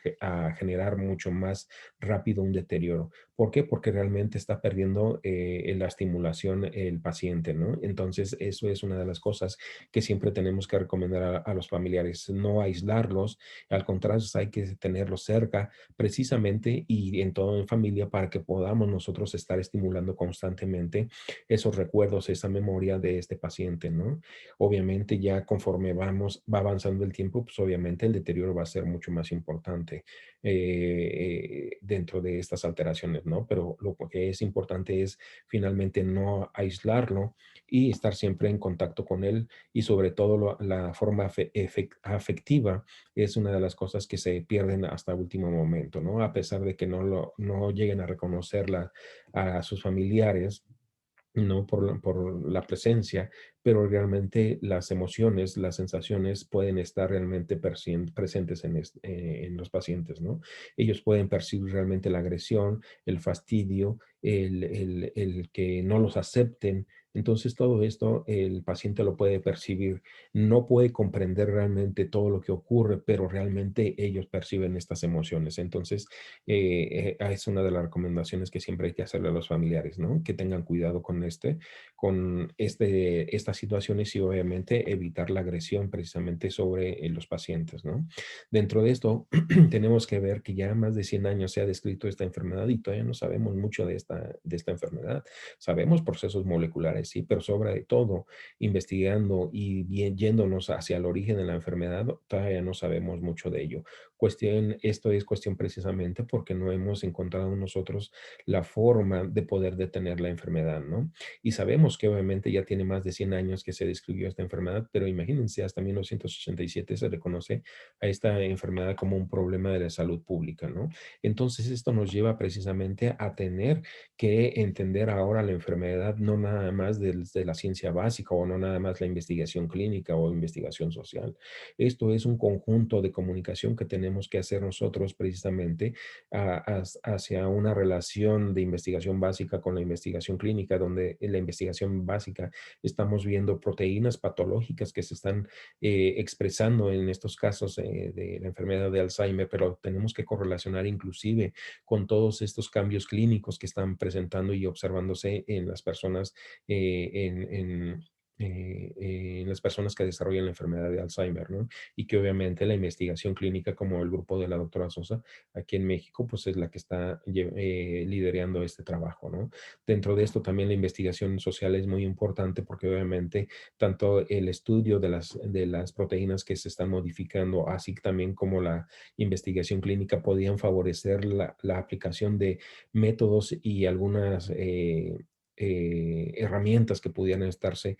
generar mucho más rápido un deterioro. ¿Por qué? Porque realmente está perdiendo la estimulación el paciente, ¿no? Entonces, eso es una de las cosas que siempre tenemos que recomendar a los familiares, no aislarlos, al contrario, hay que tenerlos cerca precisamente y en todo en familia para que podamos nosotros estar estimulando constantemente esos recuerdos, esa memoria de este paciente, ¿no? Obviamente ya conforme va avanzando el tiempo, pues obviamente el deterioro va a ser mucho más importante dentro de estas alteraciones, ¿no? Pero lo que es importante es finalmente no aislarlo y estar siempre en contacto con él y sobre todo la forma afectiva es una de las cosas que se pierden hasta último momento, ¿no? A pesar de que no lleguen a reconocerla a sus familiares, ¿no? Por la presencia, pero realmente las emociones, las sensaciones pueden estar realmente presentes en los pacientes, ¿no? Ellos pueden percibir realmente la agresión, el fastidio, el que no los acepten. Entonces, todo esto el paciente lo puede percibir. No puede comprender realmente todo lo que ocurre, pero realmente ellos perciben estas emociones. Entonces, es una de las recomendaciones que siempre hay que hacerle a los familiares, ¿no? Que tengan cuidado estas situaciones y obviamente evitar la agresión precisamente sobre los pacientes, ¿no? Dentro de esto, tenemos que ver que ya más de 100 años se ha descrito esta enfermedad y todavía no sabemos mucho de esta enfermedad. Sabemos procesos moleculares, sí, pero sobre todo investigando y yéndonos hacia el origen de la enfermedad, todavía no sabemos mucho de ello. Esto es cuestión precisamente porque no hemos encontrado nosotros la forma de poder detener la enfermedad, ¿no? Y sabemos que obviamente ya tiene más de 100 años que se describió esta enfermedad, pero imagínense, hasta 1987 se reconoce a esta enfermedad como un problema de la salud pública, ¿no? Entonces, esto nos lleva precisamente a tener que entender ahora la enfermedad no nada más desde la ciencia básica o no nada más la investigación clínica o investigación social. Esto es un conjunto de comunicación que tenemos que hacer nosotros precisamente hacia una relación de investigación básica con la investigación clínica, donde en la investigación básica estamos viendo proteínas patológicas que se están expresando en estos casos de la enfermedad de Alzheimer, pero tenemos que correlacionar inclusive con todos estos cambios clínicos que están presentando y observándose en las personas en las personas que desarrollan la enfermedad de Alzheimer, ¿no? Y que obviamente la investigación clínica, como el grupo de la doctora Sosa, aquí en México, pues es la que está liderando este trabajo, ¿no? Dentro de esto también la investigación social es muy importante porque obviamente tanto el estudio de las proteínas que se están modificando, así también como la investigación clínica podían favorecer la aplicación de métodos y algunas herramientas que pudieran estarse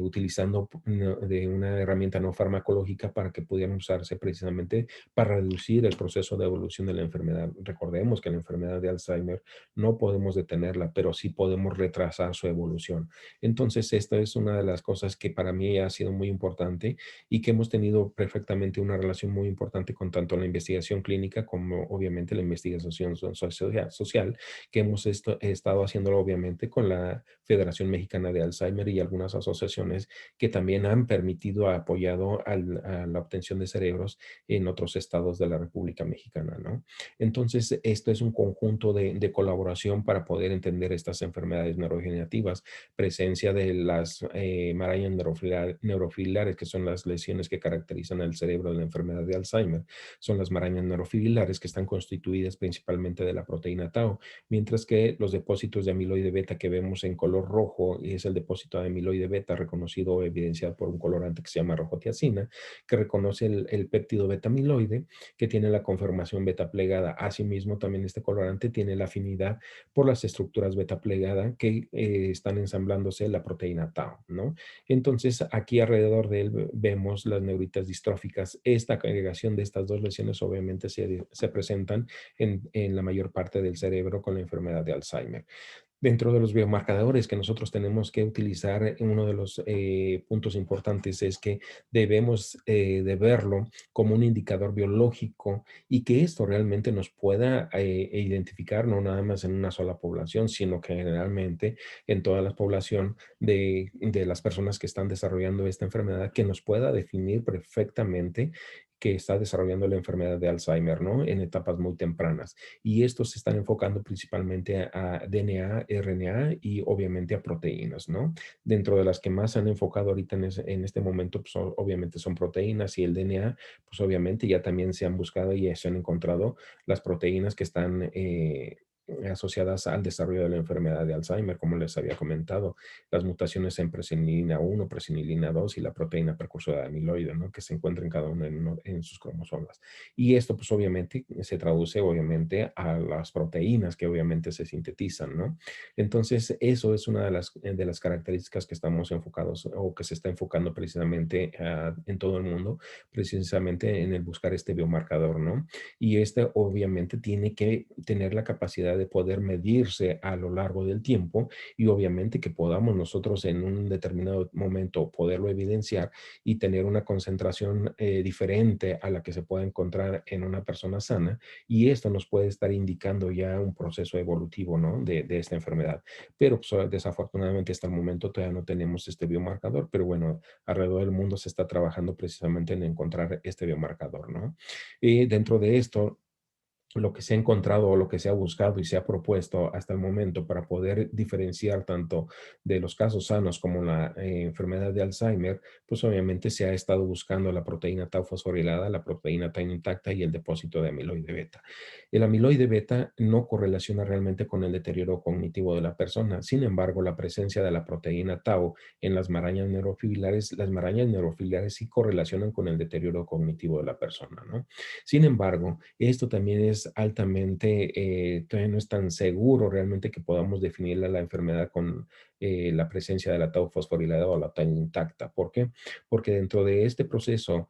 utilizando de una herramienta no farmacológica para que pudieran usarse precisamente para reducir el proceso de evolución de la enfermedad. Recordemos que la enfermedad de Alzheimer no podemos detenerla, pero sí podemos retrasar su evolución. Entonces, esta es una de las cosas que para mí ha sido muy importante y que hemos tenido perfectamente una relación muy importante con tanto la investigación clínica como obviamente la investigación social, que hemos estado haciéndolo obviamente con la Federación Mexicana de Alzheimer y algunas asociaciones que también han permitido, apoyado a la obtención de cerebros en otros estados de la República Mexicana, ¿no? Entonces, esto es un conjunto de colaboración para poder entender estas enfermedades neurodegenerativas, presencia de las marañas neurofibrilares, que son las lesiones que caracterizan el cerebro de la enfermedad de Alzheimer. Son las marañas neurofibrilares que están constituidas principalmente de la proteína tau, mientras que los depósitos de amiloide beta que vemos en color rojo es el depósito de amiloide beta reconocido o evidenciado por un colorante que se llama rojotiacina, que reconoce el péptido beta amiloide, que tiene la conformación beta plegada. Asimismo, también este colorante tiene la afinidad por las estructuras beta plegada que están ensamblándose la proteína tau, ¿no? Entonces, aquí alrededor de él vemos las neuritas distróficas. Esta agregación de estas dos lesiones obviamente se presentan en la mayor parte del cerebro con la enfermedad de Alzheimer. Dentro de los biomarcadores que nosotros tenemos que utilizar, uno de los puntos importantes es que debemos de verlo como un indicador biológico y que esto realmente nos pueda identificar no nada más en una sola población, sino que generalmente en toda la población de las personas que están desarrollando esta enfermedad, que nos pueda definir perfectamente que está desarrollando la enfermedad de Alzheimer, ¿no? En etapas muy tempranas. Y estos se están enfocando principalmente a DNA, RNA y obviamente a proteínas, ¿no? Dentro de las que más se han enfocado ahorita en este momento, pues obviamente son proteínas y el DNA, pues obviamente ya también se han buscado y se han encontrado las proteínas que están asociadas al desarrollo de la enfermedad de Alzheimer, como les había comentado, las mutaciones en presenilina 1, presenilina 2 y la proteína precursora de amiloide, ¿no? Que se encuentra en cada uno en sus cromosomas. Y esto, pues obviamente, se traduce obviamente a las proteínas que obviamente se sintetizan, ¿no? Entonces, eso es una de las características que estamos enfocados o que se está enfocando precisamente en todo el mundo, precisamente en el buscar este biomarcador, ¿no? Y este obviamente tiene que tener la capacidad de poder medirse a lo largo del tiempo y obviamente que podamos nosotros en un determinado momento poderlo evidenciar y tener una concentración diferente a la que se puede encontrar en una persona sana, y esto nos puede estar indicando ya un proceso evolutivo, ¿no? De esta enfermedad. Pero pues, desafortunadamente hasta el momento todavía no tenemos este biomarcador, pero bueno, alrededor del mundo se está trabajando precisamente en encontrar este biomarcador, ¿no? Y dentro de esto, lo que se ha encontrado o lo que se ha buscado y se ha propuesto hasta el momento para poder diferenciar tanto de los casos sanos como la enfermedad de Alzheimer, pues obviamente se ha estado buscando la proteína tau fosforilada, la proteína tau intacta y el depósito de amiloide beta. El amiloide beta no correlaciona realmente con el deterioro cognitivo de la persona. Sin embargo, la presencia de la proteína tau en las marañas neurofibrilares sí correlacionan con el deterioro cognitivo de la persona, ¿no? Sin embargo, esto también es altamente, todavía no es tan seguro realmente que podamos definir la enfermedad con la presencia de la tau fosforilada o la tau intacta. ¿Por qué? Porque dentro de este proceso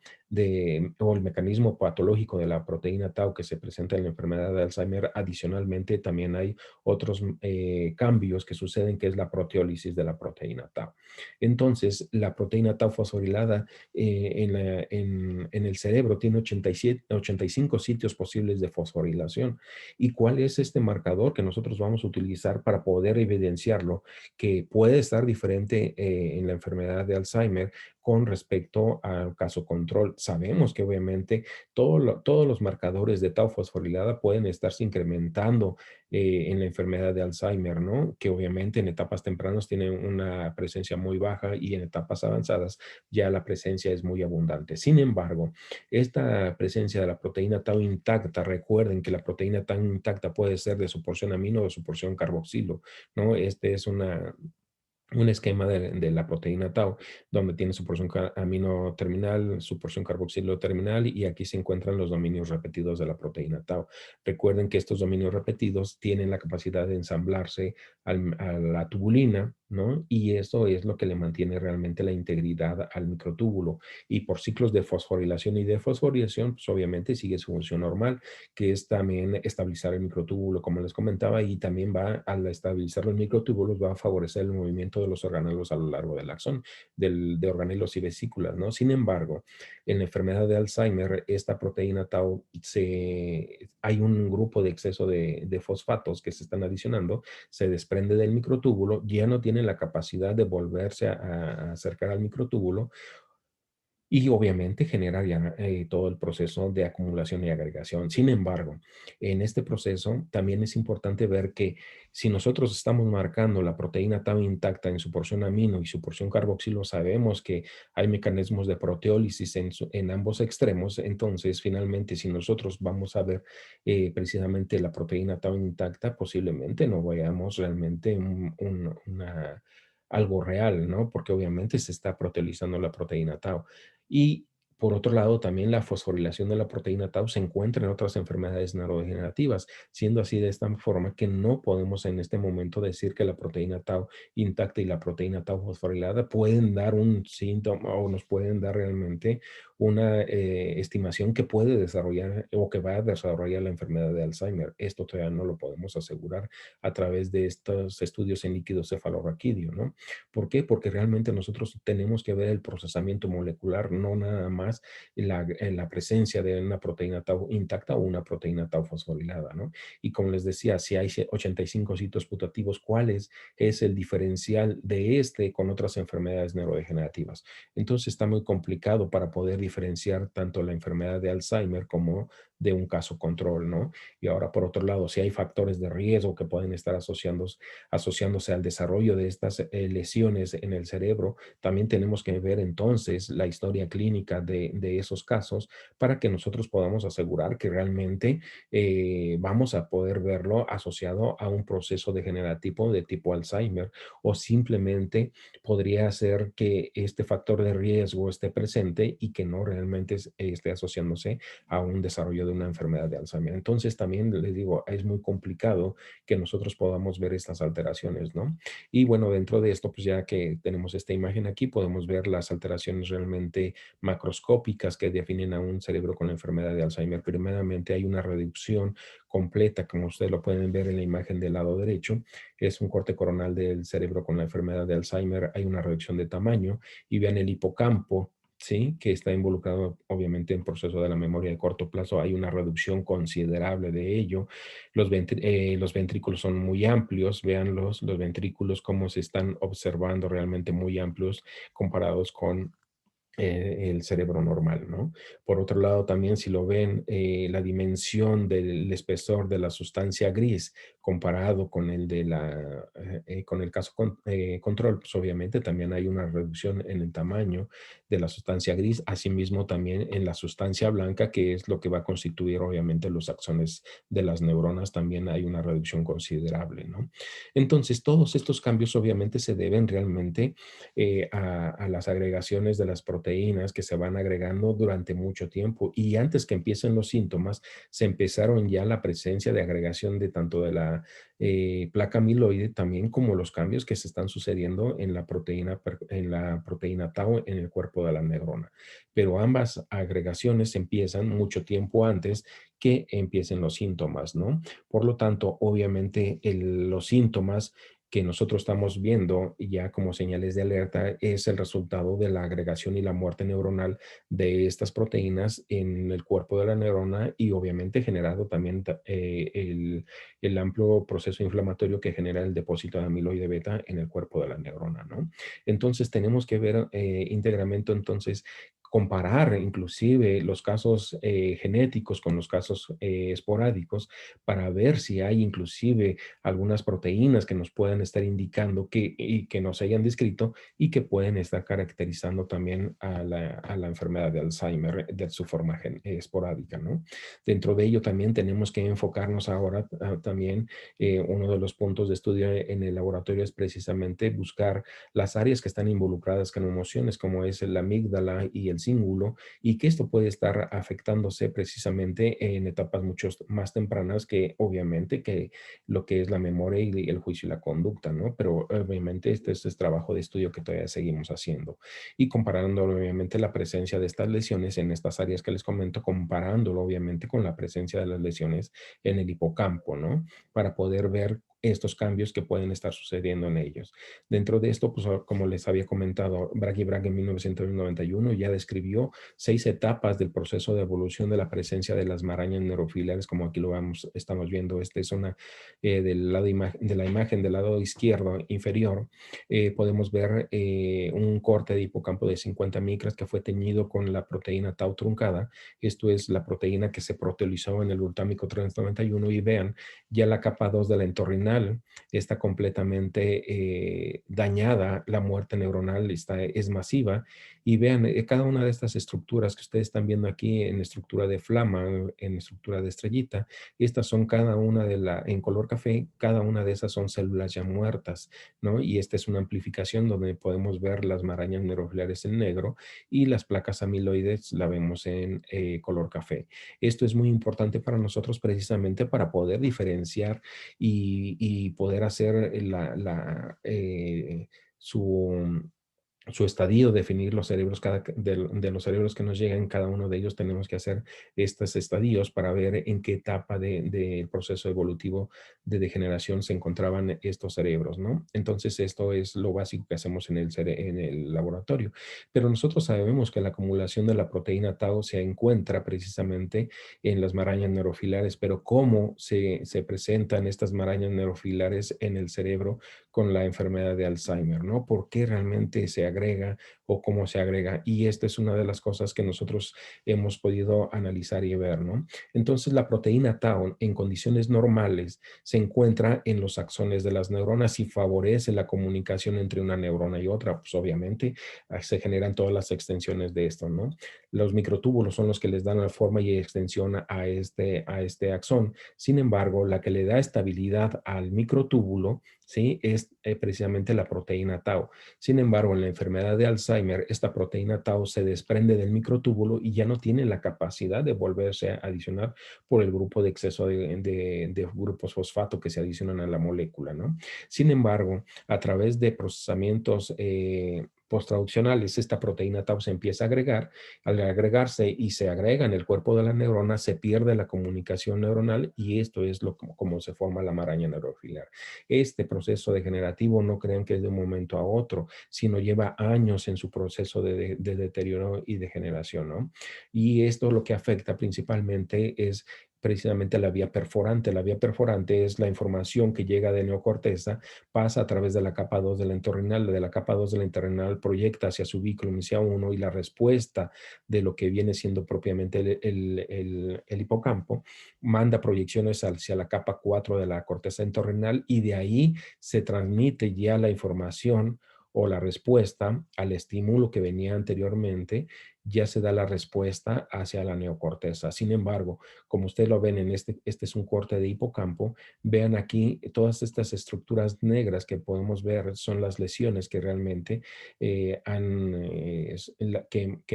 o el mecanismo patológico de la proteína tau que se presenta en la enfermedad de Alzheimer, adicionalmente también hay otros cambios que suceden, que es la proteólisis de la proteína tau. Entonces, la proteína tau fosforilada en el cerebro tiene 85 sitios posibles de fosforilación. ¿Y cuál es este marcador que nosotros vamos a utilizar para poder evidenciarlo? Que puede estar diferente en la enfermedad de Alzheimer con respecto al caso control. Sabemos que obviamente todos los marcadores de tau fosforilada pueden estarse incrementando en la enfermedad de Alzheimer, ¿no? Que obviamente en etapas tempranas tienen una presencia muy baja y en etapas avanzadas ya la presencia es muy abundante. Sin embargo, esta presencia de la proteína tau intacta, recuerden que la proteína tau intacta puede ser de su porción amino o de su porción carboxilo, ¿no? Este es un esquema de la proteína tau, donde tiene su porción amino terminal, su porción carboxilo terminal, y aquí se encuentran los dominios repetidos de la proteína tau. Recuerden que estos dominios repetidos tienen la capacidad de ensamblarse a la tubulina, ¿no? Y eso es lo que le mantiene realmente la integridad al microtúbulo. Y por ciclos de fosforilación y defosforilación, pues obviamente sigue su función normal, que es también estabilizar el microtúbulo, como les comentaba, y también va, al estabilizar los microtúbulos, va a favorecer el movimiento de los organelos a lo largo del axón, de organelos y vesículas, ¿no? Sin embargo, en la enfermedad de Alzheimer, esta proteína tau, hay un grupo de exceso de fosfatos que se están adicionando, se desprende del microtúbulo, ya no tiene la capacidad de volverse a acercar al microtúbulo, y obviamente genera ya todo el proceso de acumulación y agregación. Sin embargo, en este proceso también es importante ver que si nosotros estamos marcando la proteína tau intacta en su porción amino y su porción carboxilo, sabemos que hay mecanismos de proteólisis en ambos extremos. Entonces, finalmente, si nosotros vamos a ver precisamente la proteína tau intacta, posiblemente no veamos realmente algo real, ¿no? Porque obviamente se está proteolizando la proteína tau. Y por otro lado, también la fosforilación de la proteína tau se encuentra en otras enfermedades neurodegenerativas, siendo así de esta forma que no podemos en este momento decir que la proteína tau intacta y la proteína tau fosforilada pueden dar un síntoma o nos pueden dar realmente una estimación que puede desarrollar o que va a desarrollar la enfermedad de Alzheimer. Esto todavía no lo podemos asegurar a través de estos estudios en líquido cefalorraquídeo, ¿no? ¿Por qué? Porque realmente nosotros tenemos que ver el procesamiento molecular, no nada más la presencia de una proteína tau intacta o una proteína tau fosforilada, ¿no? Y como les decía, si hay 85 sitios putativos, es el diferencial de este con otras enfermedades neurodegenerativas? Entonces está muy complicado para poder diferenciar tanto la enfermedad de Alzheimer como de un caso control, ¿no? Y ahora, por otro lado, si hay factores de riesgo que pueden estar asociándose al desarrollo de estas lesiones en el cerebro, también tenemos que ver entonces la historia clínica de esos casos para que nosotros podamos asegurar que realmente vamos a poder verlo asociado a un proceso degenerativo de tipo Alzheimer, o simplemente podría ser que este factor de riesgo esté presente y que no realmente esté asociándose a un desarrollo de una enfermedad de Alzheimer. Entonces también les digo, es muy complicado que nosotros podamos ver estas alteraciones, ¿no? Y bueno, dentro de esto, pues ya que tenemos esta imagen aquí, podemos ver las alteraciones realmente macroscópicas que definen a un cerebro con la enfermedad de Alzheimer. Primeramente hay una reducción completa, como ustedes lo pueden ver en la imagen del lado derecho, es un corte coronal del cerebro con la enfermedad de Alzheimer, hay una reducción de tamaño, y vean el hipocampo, ¿sí? Que está involucrado obviamente en proceso de la memoria de corto plazo, hay una reducción considerable de ello. Los ventrículos son muy amplios, vean los ventrículos cómo se están observando realmente muy amplios comparados con el cerebro normal, ¿no? Por otro lado, también si lo ven, la dimensión del espesor de la sustancia gris comparado con el de con el caso control, pues obviamente también hay una reducción en el tamaño de la sustancia gris, asimismo también en la sustancia blanca, que es lo que va a constituir obviamente los axones de las neuronas, también hay una reducción considerable, ¿no? Entonces, todos estos cambios obviamente se deben realmente a las agregaciones de las proteínas que se van agregando durante mucho tiempo. Y antes que empiecen los síntomas, se empezaron ya la presencia de agregación de tanto de la placa amiloide también como los cambios que se están sucediendo en en la proteína tau en el cuerpo de la neurona. Pero ambas agregaciones empiezan mucho tiempo antes que empiecen los síntomas, ¿no? Por lo tanto, obviamente los síntomas que nosotros estamos viendo ya como señales de alerta es el resultado de la agregación y la muerte neuronal de estas proteínas en el cuerpo de la neurona, y obviamente generado también el amplio proceso inflamatorio que genera el depósito de amiloide beta en el cuerpo de la neurona, ¿no? Entonces tenemos que ver íntegramente entonces comparar inclusive los casos genéticos con los casos esporádicos para ver si hay inclusive algunas proteínas que nos puedan estar indicando y que nos hayan descrito y que pueden estar caracterizando también a la enfermedad de Alzheimer de su forma esporádica, ¿no? Dentro de ello también tenemos que enfocarnos ahora también, uno de los puntos de estudio en el laboratorio es precisamente buscar las áreas que están involucradas con emociones, como es la amígdala y el cíngulo, y que esto puede estar afectándose precisamente en etapas mucho más tempranas que obviamente que lo que es la memoria y el juicio y la conducta, ¿no? Pero obviamente este es trabajo de estudio que todavía seguimos haciendo. Y comparando obviamente la presencia de estas lesiones en estas áreas que les comento, comparándolo obviamente con la presencia de las lesiones en el hipocampo, ¿no? Para poder ver estos cambios que pueden estar sucediendo en ellos. Dentro de esto, pues como les había comentado, Bragi Bragg en 1991 ya describió 6 etapas del proceso de evolución de la presencia de las marañas neurofilares, como aquí lo vamos, estamos viendo. Esta es una del lado de la imagen del lado izquierdo inferior. Podemos ver un corte de hipocampo de 50 micras que fue teñido con la proteína tau truncada. Esto es la proteína que se proteolizó en el glutámico 391 y vean, ya la capa 2 de la entorrinal está completamente dañada, la muerte neuronal es masiva y vean cada una de estas estructuras que ustedes están viendo aquí en estructura de flama, en estructura de estrellita, estas son cada una en color café, cada una de esas son células ya muertas, ¿no? Y esta es una amplificación donde podemos ver las marañas neurofilares en negro y las placas amiloides la vemos en color café. Esto es muy importante para nosotros precisamente para poder diferenciar y poder hacer su su estadio, definir los cerebros, de los cerebros que nos llegan, cada uno de ellos tenemos que hacer estos estadios para ver en qué etapa del proceso evolutivo de degeneración se encontraban estos cerebros, ¿no? Entonces, esto es lo básico que hacemos en el laboratorio. Pero nosotros sabemos que la acumulación de la proteína tau se encuentra precisamente en las marañas neurofilares, pero cómo se presentan estas marañas neurofilares en el cerebro con la enfermedad de Alzheimer, ¿no? ¿Por qué realmente se agrega o cómo se agrega? Y esta es una de las cosas que nosotros hemos podido analizar y ver, ¿no? Entonces, la proteína tau en condiciones normales se encuentra en los axones de las neuronas y favorece la comunicación entre una neurona y otra. Pues obviamente se generan todas las extensiones de esto, ¿no? Los microtúbulos son los que les dan la forma y extensión a este axón. Sin embargo, la que le da estabilidad al microtúbulo, ¿sí? Es precisamente la proteína tau. Sin embargo, en la enfermedad de Alzheimer, esta proteína tau se desprende del microtúbulo y ya no tiene la capacidad de volverse a adicionar por el grupo de exceso de grupos fosfato que se adicionan a la molécula, ¿no? Sin embargo, a través de procesamientos posttraduccionales, esta proteína tau se empieza a agregar. Al agregarse y se agrega en el cuerpo de la neurona, se pierde la comunicación neuronal y esto es como se forma la maraña neurofilar. Este proceso degenerativo no crean que es de un momento a otro, sino lleva años en su proceso de deterioro y degeneración, ¿no? Y esto lo que afecta principalmente es precisamente la vía perforante. La vía perforante es la información que llega de neocorteza, pasa a través de la capa 2 de la entorrinal, de la capa 2 de la entorrinal proyecta hacia su vínculo inicial 1 y la respuesta de lo que viene siendo propiamente el hipocampo, manda proyecciones hacia la capa 4 de la corteza entorrinal y de ahí se transmite ya la información o la respuesta al estímulo que venía anteriormente, ya se da la respuesta hacia la neocorteza. Sin embargo, como ustedes lo ven en este es un corte de hipocampo, vean aquí todas estas estructuras negras que podemos ver son las lesiones que realmente que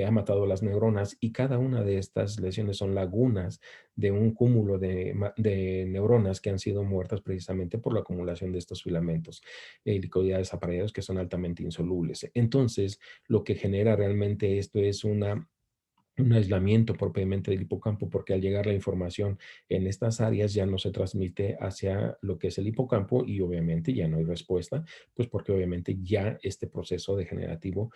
ha matado las neuronas y cada una de estas lesiones son lagunas de un cúmulo de neuronas que han sido muertas precisamente por la acumulación de estos filamentos helicoidales apareados que son altamente insolubles. Entonces, lo que genera realmente esto es un aislamiento propiamente del hipocampo, porque al llegar la información en estas áreas ya no se transmite hacia lo que es el hipocampo y obviamente ya no hay respuesta, pues porque obviamente ya este proceso degenerativo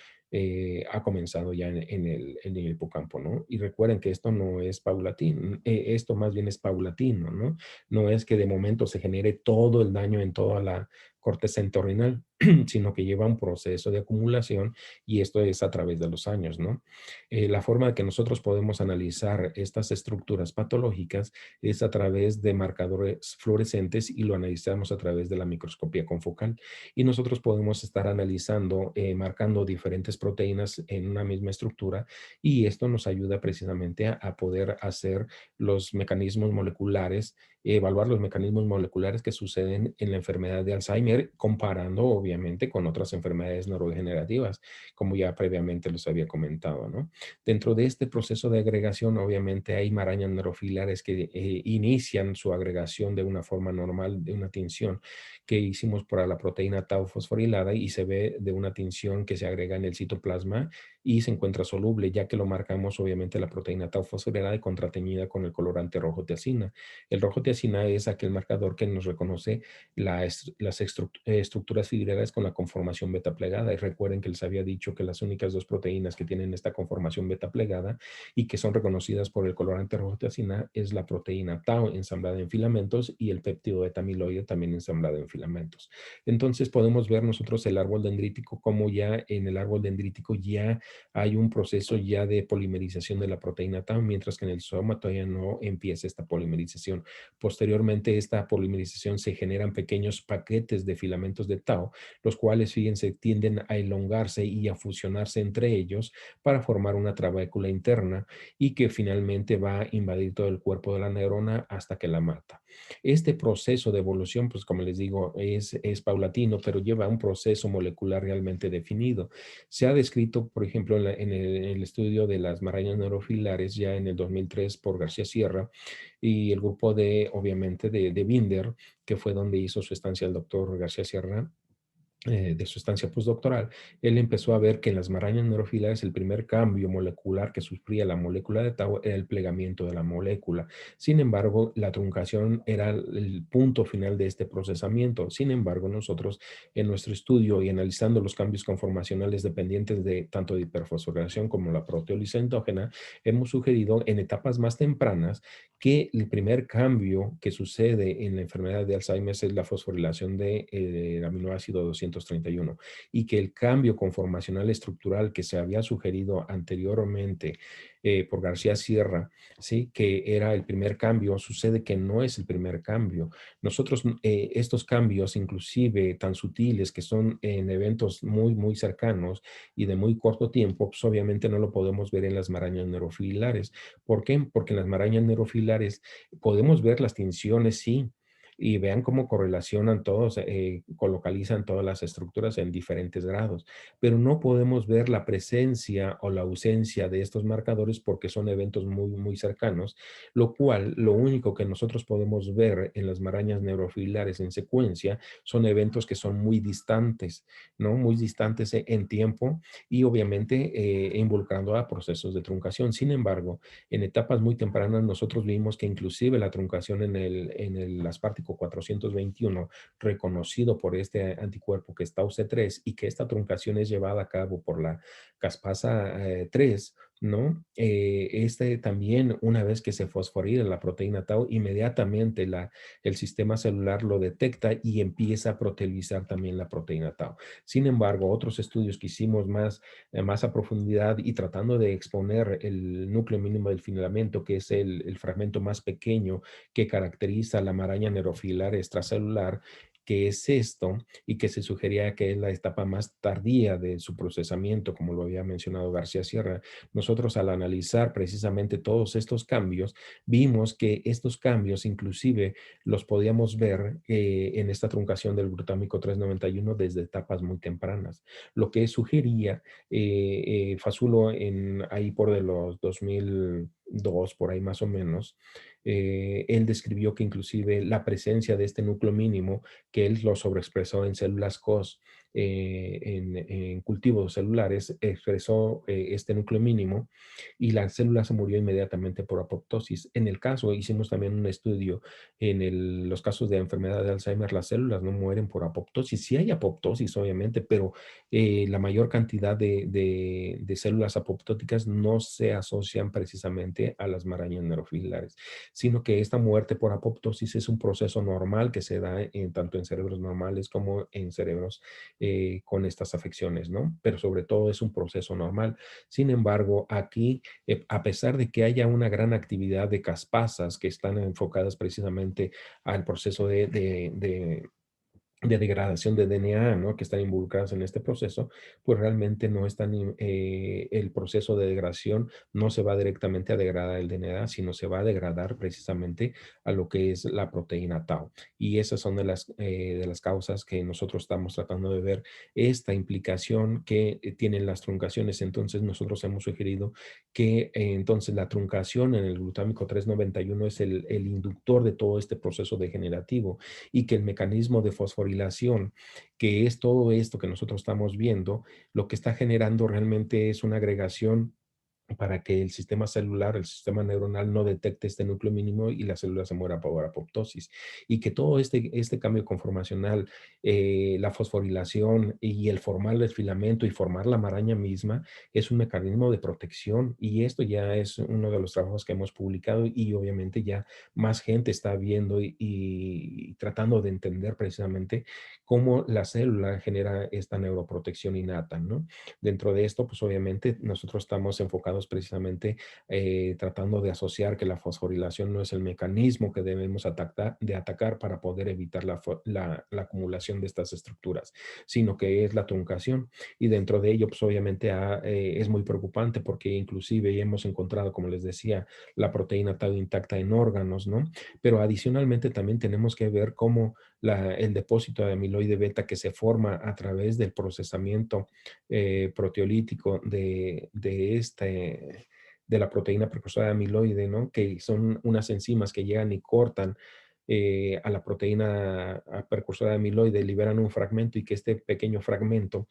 ha comenzado ya en el hipocampo, ¿no? Y recuerden que esto no es paulatino, esto más bien es paulatino, ¿no? No es que de momento se genere todo el daño en toda la corteza entorrinal. sino que lleva un proceso de acumulación y esto es a través de los años, ¿no? La forma que nosotros podemos analizar estas estructuras patológicas es a través de marcadores fluorescentes y lo analizamos a través de la microscopía confocal. Y nosotros podemos estar analizando, marcando diferentes proteínas en una misma estructura y esto nos ayuda precisamente a poder hacer los mecanismos moleculares, evaluar los mecanismos moleculares que suceden en la enfermedad de Alzheimer, comparando obviamente con otras enfermedades neurodegenerativas, como ya previamente los había comentado, ¿no? Dentro de este proceso de agregación, obviamente hay marañas neurofilares que inician su agregación de una forma normal, de una tinción que hicimos para la proteína tau fosforilada y se ve de una tinción que se agrega en el citoplasma y se encuentra soluble, ya que lo marcamos obviamente la proteína tau fosforilada y contrateñida con el colorante rojo tiacina. El rojo tiacina es aquel marcador que nos reconoce las estructuras fibrarias con la conformación beta plegada. Y recuerden que les había dicho que las únicas dos proteínas que tienen esta conformación beta plegada y que son reconocidas por el colorante rojo tiacina es la proteína tau ensamblada en filamentos y el péptido beta amiloide también ensamblado en filamentos. Entonces podemos ver nosotros el árbol dendrítico como ya en el árbol dendrítico ya hay un proceso ya de polimerización de la proteína tau, mientras que en el soma todavía no empieza esta polimerización. Posteriormente, esta polimerización se generan pequeños paquetes de filamentos de tau, los cuales, fíjense, tienden a elongarse y a fusionarse entre ellos para formar una trabécula interna y que finalmente va a invadir todo el cuerpo de la neurona hasta que la mata. Este proceso de evolución, pues como les digo, es paulatino, pero lleva un proceso molecular realmente definido. Se ha descrito, por ejemplo, en el estudio de las marañas neurofilares ya en el 2003 por García Sierra y el grupo de, obviamente, de Binder, que fue donde hizo su estancia el doctor García Sierra, de su estancia postdoctoral, él empezó a ver que en las marañas neurofilares el primer cambio molecular que sufría la molécula de tau era el plegamiento de la molécula. Sin embargo, la truncación era el punto final de este procesamiento. Sin embargo, nosotros en nuestro estudio y analizando los cambios conformacionales dependientes de tanto de hiperfosforilación como la proteólisis endógena, hemos sugerido en etapas más tempranas que el primer cambio que sucede en la enfermedad de Alzheimer es la fosforilación del aminoácido 231 y que el cambio conformacional estructural que se había sugerido anteriormente por García Sierra, ¿sí? Que era el primer cambio, sucede que no es el primer cambio. Nosotros, estos cambios, inclusive tan sutiles que son en eventos muy, muy cercanos y de muy corto tiempo, pues obviamente no lo podemos ver en las marañas neurofilares. ¿Por qué? Porque en las marañas neurofilares podemos ver las tinciones, sí, y vean cómo correlacionan todos, colocalizan todas las estructuras en diferentes grados, pero no podemos ver la presencia o la ausencia de estos marcadores porque son eventos muy, muy cercanos, lo cual lo único que nosotros podemos ver en las marañas neurofilares en secuencia son eventos que son muy distantes, ¿no? Muy distantes en tiempo y obviamente involucrando a procesos de truncación. Sin embargo, en etapas muy tempranas nosotros vimos que inclusive la truncación en el aspartico 421, reconocido por este anticuerpo que es tau-C3 y que esta truncación es llevada a cabo por la caspasa 3, ¿no? Este también, una vez que se fosforila la proteína tau, inmediatamente el sistema celular lo detecta y empieza a proteolizar también la proteína tau. Sin embargo, otros estudios que hicimos más a profundidad y tratando de exponer el núcleo mínimo del filamento, que es el fragmento más pequeño que caracteriza la maraña neurofilar extracelular, que es esto y que se sugería que es la etapa más tardía de su procesamiento, como lo había mencionado García Sierra. Nosotros al analizar precisamente todos estos cambios, vimos que estos cambios inclusive los podíamos ver en esta truncación del glutámico 391 desde etapas muy tempranas, lo que sugería Fasulo ahí por de los 2002, por ahí más o menos, él describió que inclusive la presencia de este núcleo mínimo, que él lo sobreexpresó en células COS, en cultivos celulares, expresó este núcleo mínimo y la célula se murió inmediatamente por apoptosis. En el caso, hicimos también un estudio en los casos de enfermedad de Alzheimer, las células no mueren por apoptosis. Sí hay apoptosis, obviamente, pero la mayor cantidad de células apoptóticas no se asocian precisamente a las marañas neurofilares, sino que esta muerte por apoptosis es un proceso normal que se da tanto en cerebros normales como en cerebros con estas afecciones, ¿no? Pero sobre todo es un proceso normal. Sin embargo, aquí, a pesar de que haya una gran actividad de caspasas que están enfocadas precisamente al proceso de degradación de DNA, ¿no? Que están involucradas en este proceso, pues realmente no están, el proceso de degradación no se va directamente a degradar el DNA, sino se va a degradar precisamente a lo que es la proteína Tau. Y esas son de las causas que nosotros estamos tratando de ver, esta implicación que tienen las truncaciones. Entonces nosotros hemos sugerido que entonces la truncación en el glutámico 391 es el inductor de todo este proceso degenerativo y que el mecanismo de fosforilación, que es todo esto que nosotros estamos viendo, lo que está generando realmente es una agregación para que el sistema celular, el sistema neuronal no detecte este núcleo mínimo y la célula se muera por apoptosis. Y que todo este cambio conformacional, la fosforilación y el formar el filamento y formar la maraña misma es un mecanismo de protección y esto ya es uno de los trabajos que hemos publicado y obviamente ya más gente está viendo y tratando de entender precisamente cómo la célula genera esta neuroprotección innata, ¿no? Dentro de esto, pues obviamente nosotros estamos enfocados precisamente tratando de asociar que la fosforilación no es el mecanismo que debemos atacar para poder evitar la acumulación de estas estructuras, sino que es la truncación. Y dentro de ello, pues obviamente es muy preocupante porque inclusive hemos encontrado, como les decía, la proteína tau intacta en órganos, ¿no? Pero adicionalmente también tenemos que ver cómo el depósito de amiloide beta que se forma a través del procesamiento proteolítico de la proteína precursora de amiloide, ¿no? Que son unas enzimas que llegan y cortan a la proteína precursora de amiloide, liberan un fragmento y que este pequeño fragmento,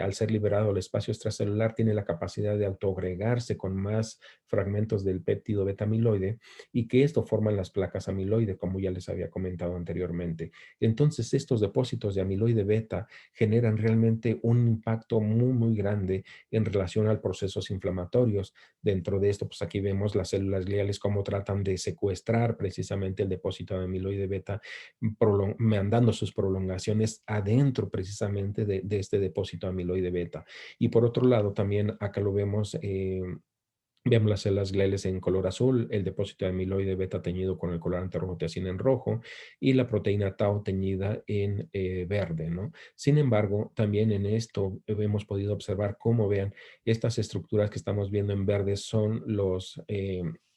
al ser liberado al espacio extracelular, tiene la capacidad de autoagregarse con más fragmentos del péptido beta amiloide y que esto forman las placas amiloide, como ya les había comentado anteriormente. Entonces, estos depósitos de amiloide beta generan realmente un impacto muy, muy grande en relación a procesos inflamatorios. Dentro de esto, pues aquí vemos las células gliales cómo tratan de secuestrar precisamente el depósito de amiloide beta, mandando sus prolongaciones adentro precisamente de este depósito de amiloide beta. Y por otro lado, también acá lo vemos. Vemos las células gliales en color azul, el depósito de amiloide beta teñido con el colorante rojo-tiacina en rojo y la proteína tau teñida en verde, ¿no? Sin embargo, también en esto hemos podido observar cómo, vean, estas estructuras que estamos viendo en verde son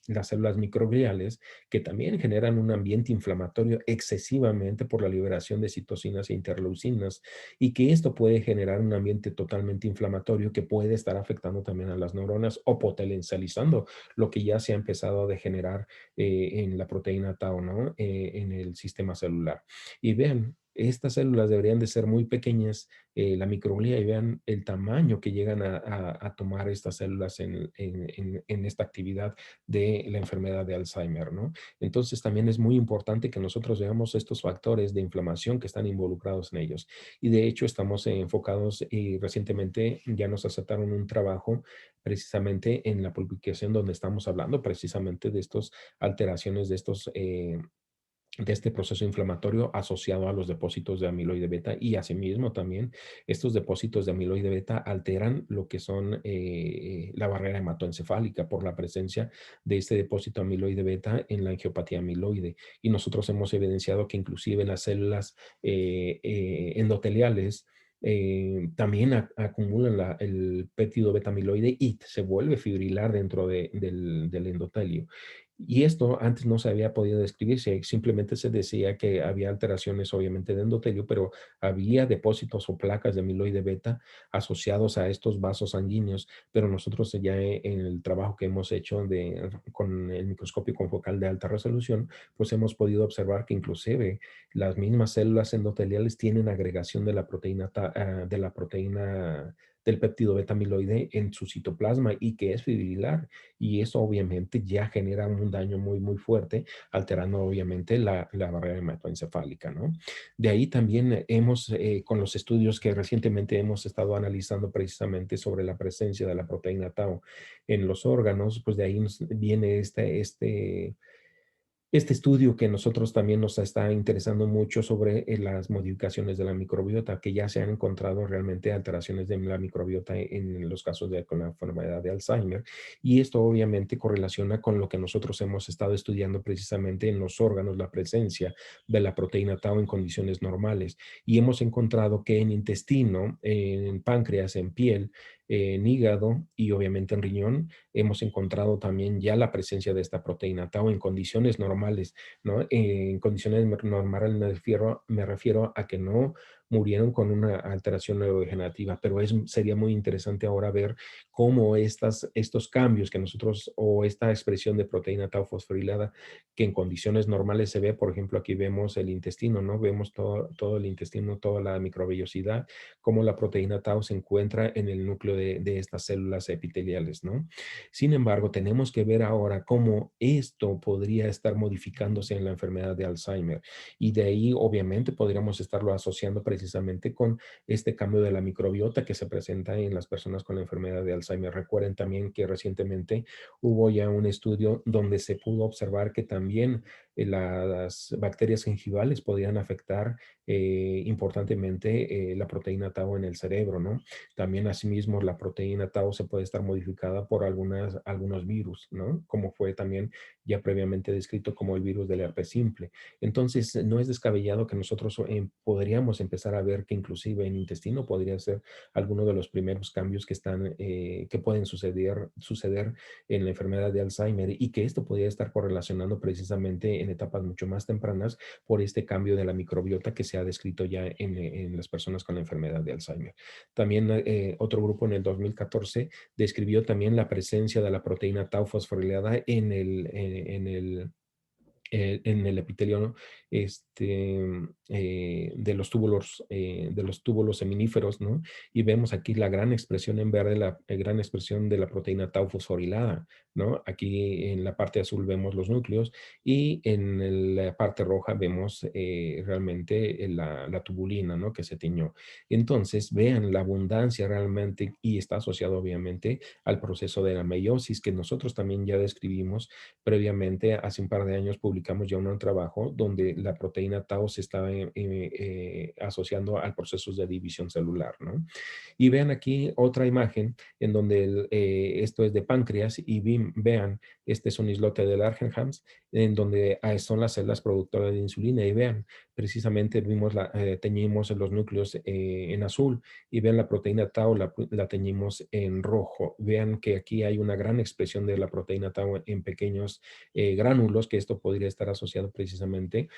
las células microgliales que también generan un ambiente inflamatorio excesivamente por la liberación de citocinas e interleucinas y que esto puede generar un ambiente totalmente inflamatorio que puede estar afectando también a las neuronas o potencializando lo que ya se ha empezado a degenerar en la proteína tau, ¿no? En el sistema celular. Y vean, estas células deberían de ser muy pequeñas, la microglia, y vean el tamaño que llegan a tomar estas células en esta actividad de la enfermedad de Alzheimer, ¿no? Entonces también es muy importante que nosotros veamos estos factores de inflamación que están involucrados en ellos. Y de hecho estamos enfocados y recientemente ya nos aceptaron un trabajo precisamente en la publicación donde estamos hablando precisamente de estas alteraciones de este proceso inflamatorio asociado a los depósitos de amiloide beta y asimismo también estos depósitos de amiloide beta alteran lo que son la barrera hematoencefálica por la presencia de este depósito amiloide beta en la angiopatía amiloide. Y nosotros hemos evidenciado que inclusive en las células endoteliales también acumulan el péptido beta amiloide y se vuelve fibrilar dentro del endotelio. Y esto antes no se había podido describir, simplemente se decía que había alteraciones obviamente de endotelio, pero había depósitos o placas de amiloide beta asociados a estos vasos sanguíneos, pero nosotros ya en el trabajo que hemos hecho con el microscopio confocal de alta resolución, pues hemos podido observar que inclusive las mismas células endoteliales tienen agregación de la proteína del péptido beta amiloide en su citoplasma y que es fibrilar y eso obviamente ya genera un daño muy, muy fuerte, alterando obviamente la barrera hematoencefálica, ¿no? De ahí también con los estudios que recientemente hemos estado analizando precisamente sobre la presencia de la proteína tau en los órganos, pues de ahí viene Este estudio que nosotros también nos está interesando mucho sobre las modificaciones de la microbiota, que ya se han encontrado realmente alteraciones de la microbiota en los casos de con la enfermedad de Alzheimer. Y esto obviamente correlaciona con lo que nosotros hemos estado estudiando precisamente en los órganos, la presencia de la proteína tau en condiciones normales. Y hemos encontrado que en intestino, en páncreas, en piel, en hígado y obviamente en riñón, hemos encontrado también ya la presencia de esta proteína tau en condiciones normales, ¿no? En condiciones normales me refiero a que no murieron con una alteración neurodegenerativa, pero sería muy interesante ahora ver cómo estos cambios que nosotros, o esta expresión de proteína tau fosforilada, que en condiciones normales se ve, por ejemplo, aquí vemos el intestino, ¿no? Vemos todo el intestino, toda la microvellosidad, cómo la proteína tau se encuentra en el núcleo de estas células epiteliales, ¿no? Sin embargo, tenemos que ver ahora cómo esto podría estar modificándose en la enfermedad de Alzheimer. Y de ahí, obviamente, podríamos estarlo asociando precisamente con este cambio de la microbiota que se presenta en las personas con la enfermedad de Alzheimer. Recuerden también que recientemente hubo ya un estudio donde se pudo observar que también las bacterias gingivales podían afectar importantemente la proteína tau en el cerebro, ¿no? También asimismo la proteína tau se puede estar modificada por algunos virus, ¿no? Como fue también ya previamente descrito como el virus del herpes simple. Entonces, no es descabellado que nosotros podríamos empezar a ver que inclusive en intestino podría ser alguno de los primeros cambios que pueden suceder en la enfermedad de Alzheimer, y que esto podría estar correlacionando precisamente en etapas mucho más tempranas por este cambio de la microbiota que se ha descrito ya en las personas con la enfermedad de Alzheimer. También otro grupo en el 2014 describió también la presencia de la proteína tau fosforilada en el epitelio de los túbulos seminíferos, ¿no? Y vemos aquí la gran expresión en verde, la gran expresión de la proteína tau fosforilada, ¿no? Aquí en la parte azul vemos los núcleos y en la parte roja vemos realmente la tubulina, ¿no? Que se tiñó. Entonces, vean la abundancia realmente, y está asociado obviamente al proceso de la meiosis que nosotros también ya describimos previamente. Hace un par de años publicamos ya un trabajo donde la proteína tau se estaba asociando al proceso de división celular, ¿no? Y vean aquí otra imagen en donde esto es de páncreas, y vean, este es un islote de Langerhans, en donde son las células productoras de insulina, y vean, precisamente teñimos los núcleos en azul, y vean la proteína tau, la teñimos en rojo. Vean que aquí hay una gran expresión de la proteína tau en pequeños gránulos, que esto podría estar asociado precisamente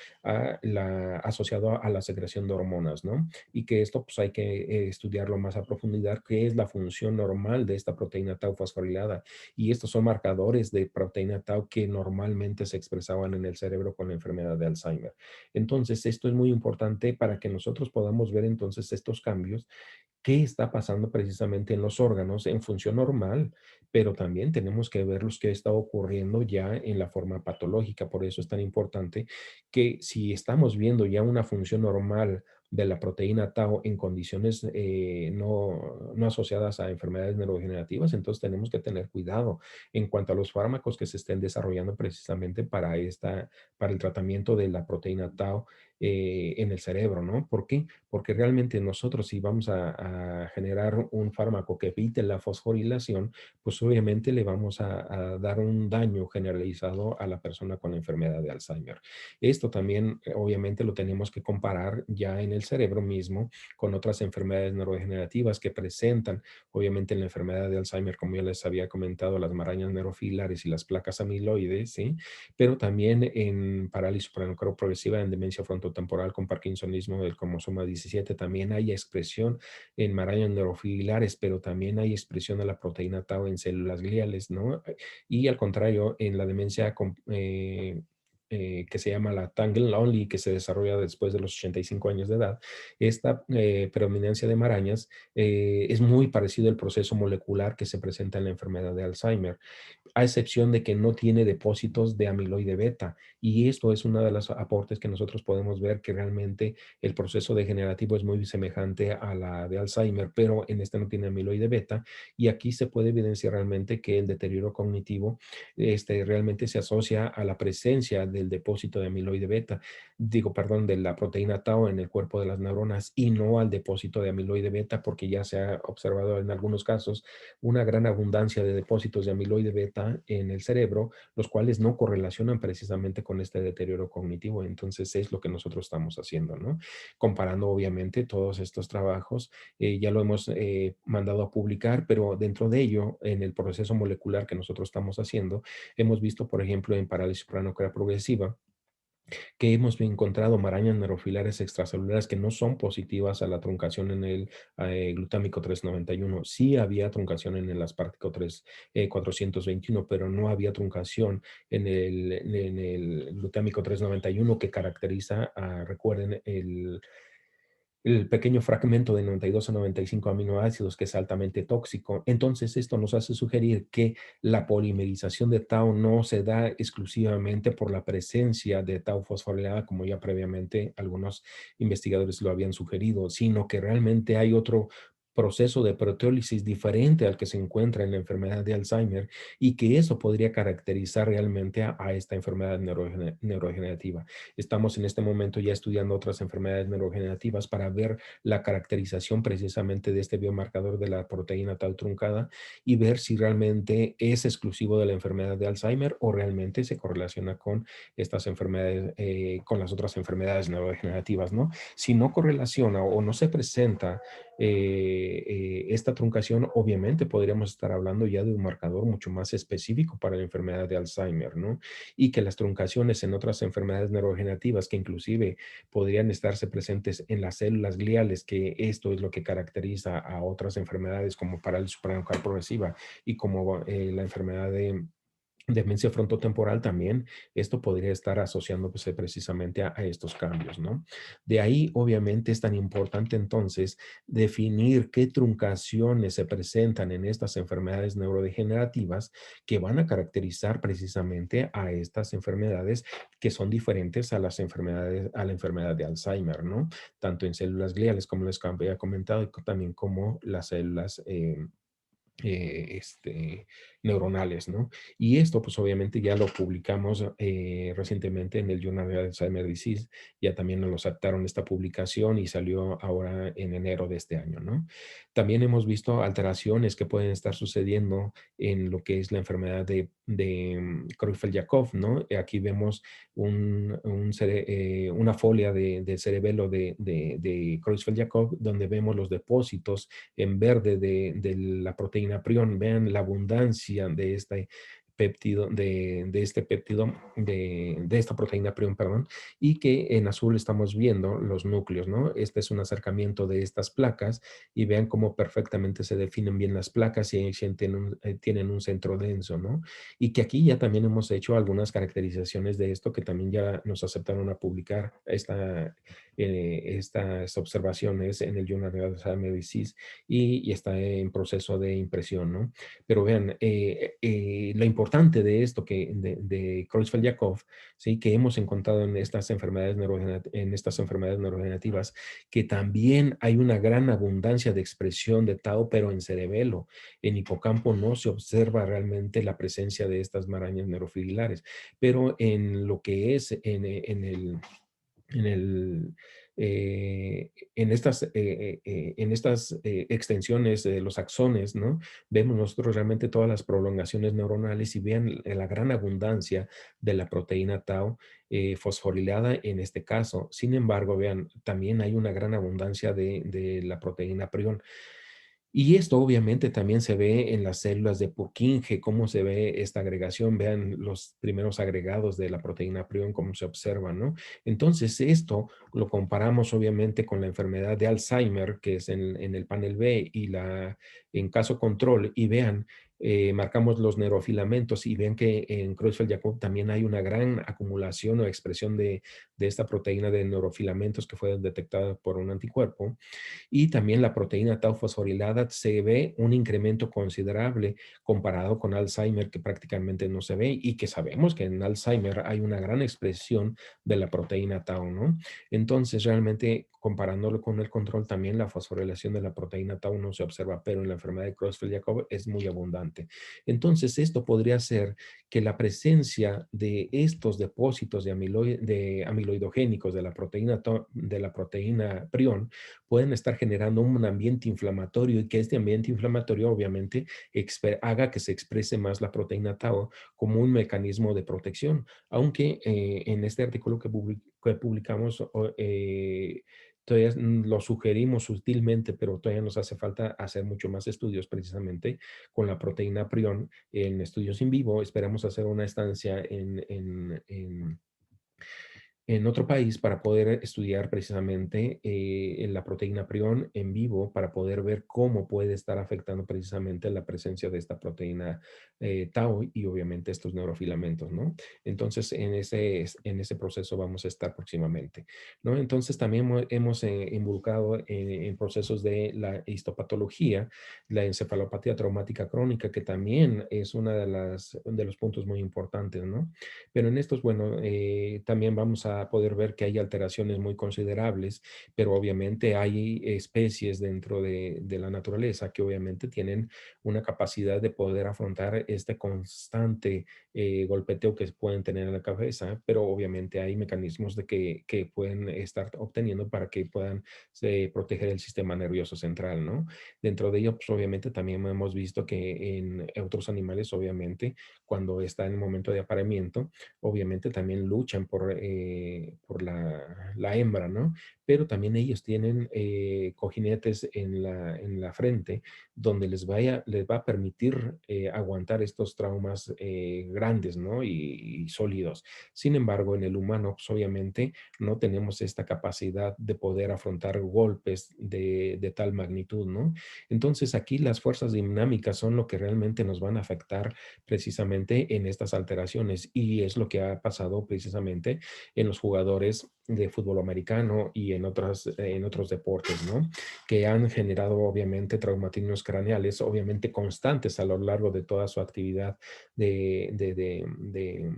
asociado a la secreción de hormonas, ¿no? Y que esto pues hay que estudiarlo más a profundidad, qué es la función normal de esta proteína tau fosforilada. Y estos son marcadores de proteína tau que normalmente se expresaban en el cerebro con la enfermedad de Alzheimer. Entonces, esto es muy importante para que nosotros podamos ver entonces estos cambios, qué está pasando precisamente en los órganos en función normal, pero también tenemos que ver los que está ocurriendo ya en la forma patológica. Por eso es tan importante que si estamos viendo ya una función normal de la proteína tau en condiciones no asociadas a enfermedades neurodegenerativas, entonces tenemos que tener cuidado en cuanto a los fármacos que se estén desarrollando precisamente para el tratamiento de la proteína tau en el cerebro, ¿no? ¿Por qué? Porque realmente nosotros, si vamos a generar un fármaco que evite la fosforilación, pues obviamente le vamos a dar un daño generalizado a la persona con la enfermedad de Alzheimer. Esto también, obviamente, lo tenemos que comparar ya en el cerebro mismo con otras enfermedades neurodegenerativas que presentan, obviamente, en la enfermedad de Alzheimer, como ya les había comentado, las marañas neurofilares y las placas amiloides, ¿sí? Pero también en parálisis progresiva, en demencia frontotemporal con parkinsonismo del cromosoma 17, también hay expresión en marañas neurofilares, pero también hay expresión de la proteína tau en células gliales, ¿no? Y al contrario, en la demencia que se llama la Tangle Only, que se desarrolla después de los 85 años de edad, esta predominancia de marañas es muy parecido al proceso molecular que se presenta en la enfermedad de Alzheimer, a excepción de que no tiene depósitos de amiloide beta. Y esto es uno de los aportes que nosotros podemos ver, que realmente el proceso degenerativo es muy semejante a la de Alzheimer, pero en este no tiene amiloide beta. Y aquí se puede evidenciar realmente que el deterioro cognitivo realmente se asocia a la presencia del depósito de amiloide beta, digo, perdón, de la proteína tau en el cuerpo de las neuronas y no al depósito de amiloide beta, porque ya se ha observado en algunos casos una gran abundancia de depósitos de amiloide beta en el cerebro, los cuales no correlacionan precisamente con este deterioro cognitivo. Entonces es lo que nosotros estamos haciendo, ¿no? Comparando obviamente todos estos trabajos, ya lo hemos mandado a publicar, pero dentro de ello, en el proceso molecular que nosotros estamos haciendo, hemos visto, por ejemplo, en parálisis supranuclear progresiva, que hemos encontrado marañas neurofilares extracelulares que no son positivas a la truncación en el glutámico 391. Sí había truncación en el aspartico 3, 421, pero no había truncación en el glutámico 391 que caracteriza, recuerden, el pequeño fragmento de 92 a 95 aminoácidos que es altamente tóxico. Entonces, esto nos hace sugerir que la polimerización de tau no se da exclusivamente por la presencia de tau fosforilada, como ya previamente algunos investigadores lo habían sugerido, sino que realmente hay otro proceso de proteólisis diferente al que se encuentra en la enfermedad de Alzheimer y que eso podría caracterizar realmente a esta enfermedad neurodegenerativa. Estamos en este momento ya estudiando otras enfermedades neurodegenerativas para ver la caracterización precisamente de este biomarcador de la proteína tau truncada y ver si realmente es exclusivo de la enfermedad de Alzheimer o realmente se correlaciona con estas enfermedades, con las otras enfermedades neurodegenerativas, ¿no? Si no correlaciona o no se presenta esta truncación, obviamente podríamos estar hablando ya de un marcador mucho más específico para la enfermedad de Alzheimer, ¿no? Y que las truncaciones en otras enfermedades neurodegenerativas que inclusive podrían estarse presentes en las células gliales, que esto es lo que caracteriza a otras enfermedades como parálisis supranuclear progresiva y como la enfermedad de demencia frontotemporal también, esto podría estar asociándose precisamente a estos cambios, ¿no? De ahí, obviamente, es tan importante entonces definir qué truncaciones se presentan en estas enfermedades neurodegenerativas que van a caracterizar precisamente a estas enfermedades que son diferentes a las enfermedades, a la enfermedad de Alzheimer, ¿no? Tanto en células gliales, como les había comentado, y también como las células neuronales, ¿no? Y esto, pues obviamente ya lo publicamos recientemente en el Journal of Alzheimer's Disease, ya también nos lo aceptaron esta publicación y salió ahora en enero de este año, ¿no? También hemos visto alteraciones que pueden estar sucediendo en lo que es la enfermedad de Creutzfeldt-Jakob, ¿no? Aquí vemos una folia de cerebelo de Creutzfeldt-Jakob, donde vemos los depósitos en verde de la proteína prión. Vean la abundancia de este péptido, de esta proteína prión, perdón, y que en azul estamos viendo los núcleos, ¿no? Este es un acercamiento de estas placas y vean cómo perfectamente se definen bien las placas y tienen un centro denso, ¿no? Y que aquí ya también hemos hecho algunas caracterizaciones de esto que también ya nos aceptaron a publicar estas observaciones en el Journal of Alzheimer's Disease y está en proceso de impresión, ¿no? Pero vean, lo importante de esto de Creutzfeldt-Jakob, ¿sí? Que hemos encontrado en estas enfermedades neurodegenerativas, que también hay una gran abundancia de expresión de tau, pero en cerebelo. En hipocampo no se observa realmente la presencia de estas marañas neurofibrilares, pero en lo que es en el, en estas extensiones de los axones, ¿no? Vemos nosotros realmente todas las prolongaciones neuronales y vean la gran abundancia de la proteína tau fosforilada en este caso. Sin embargo, vean, también hay una gran abundancia de la proteína prión. Y esto obviamente también se ve en las células de Purkinje, cómo se ve esta agregación. Vean los primeros agregados de la proteína prión, cómo se observan, ¿no? Entonces, esto lo comparamos obviamente con la enfermedad de Alzheimer, que es en el panel B, y en caso control, y vean, marcamos los neurofilamentos y ven que en Creutzfeldt-Jakob también hay una gran acumulación o expresión de esta proteína de neurofilamentos que fue detectada por un anticuerpo, y también la proteína tau fosforilada se ve un incremento considerable comparado con Alzheimer, que prácticamente no se ve y que sabemos que en Alzheimer hay una gran expresión de la proteína tau, ¿no? Entonces, realmente, comparándolo con el control, también la fosforilación de la proteína tau no se observa, pero en la enfermedad de Creutzfeldt-Jakob es muy abundante. Entonces, esto podría ser que la presencia de estos depósitos de amiloidogénicos de la proteína prión pueden estar generando un ambiente inflamatorio y que este ambiente inflamatorio obviamente haga que se exprese más la proteína tau como un mecanismo de protección. Aunque en este artículo que publicamos todavía lo sugerimos sutilmente, pero todavía nos hace falta hacer mucho más estudios precisamente con la proteína prión en estudios in vivo. Esperamos hacer una estancia en otro país para poder estudiar precisamente en la proteína prión en vivo para poder ver cómo puede estar afectando precisamente la presencia de esta proteína tau y obviamente estos neurofilamentos, ¿no? Entonces, en ese proceso vamos a estar próximamente, ¿no? Entonces, también hemos involucrado en procesos de la histopatología, la encefalopatía traumática crónica, que también es una de los puntos muy importantes, ¿no? Pero en estos, bueno, también vamos a poder ver que hay alteraciones muy considerables, pero obviamente hay especies dentro de la naturaleza que obviamente tienen una capacidad de poder afrontar este constante golpeteo que pueden tener en la cabeza, pero obviamente hay mecanismos que pueden estar obteniendo para que puedan proteger el sistema nervioso central, ¿no? Dentro de ello, pues obviamente también hemos visto que en otros animales, obviamente, cuando está en el momento de apareamiento, obviamente también luchan por la hembra, ¿no? Pero también ellos tienen cojinetes en la frente donde les va a permitir aguantar estos traumas grandes, ¿no? Y sólidos. Sin embargo, en el humano, pues obviamente no tenemos esta capacidad de poder afrontar golpes de tal magnitud, ¿no? Entonces aquí las fuerzas dinámicas son lo que realmente nos van a afectar precisamente en estas alteraciones y es lo que ha pasado precisamente en los jugadores de fútbol americano y en otros deportes, ¿no? Que han generado obviamente traumatismos craneales, obviamente constantes a lo largo de toda su actividad de, de, de, de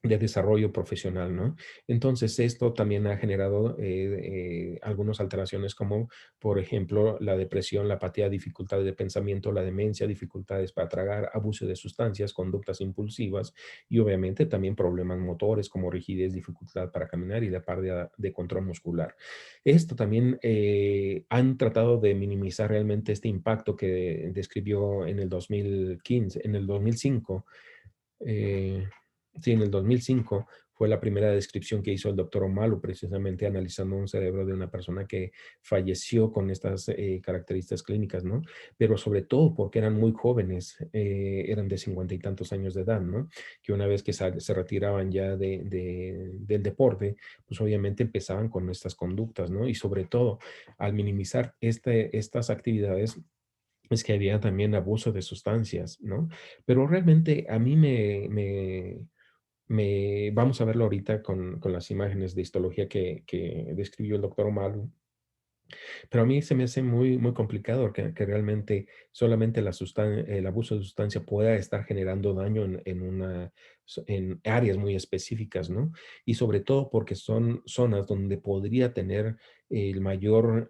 de desarrollo profesional, ¿no? Entonces, esto también ha generado algunas alteraciones como, por ejemplo, la depresión, la apatía, dificultades de pensamiento, la demencia, dificultades para tragar, abuso de sustancias, conductas impulsivas y obviamente también problemas motores como rigidez, dificultad para caminar y la pérdida de control muscular. Esto también han tratado de minimizar realmente este impacto que describió en el 2015, en el 2005 eh, sí, en el 2005 fue la primera descripción que hizo el doctor Omalu, precisamente analizando un cerebro de una persona que falleció con estas características clínicas, ¿no? Pero sobre todo porque eran muy jóvenes, eran de 50 y tantos años de edad, ¿no? Que una vez que se retiraban ya del deporte, pues obviamente empezaban con estas conductas, ¿no? Y sobre todo, al minimizar estas actividades, es que había también abuso de sustancias, ¿no? Pero realmente a mí vamos a verlo ahorita con las imágenes de histología que describió el doctor Omalu, pero a mí se me hace muy, muy complicado que realmente solamente el abuso de sustancia pueda estar generando daño en áreas muy específicas, ¿no? Y sobre todo porque son zonas donde podría tener el mayor,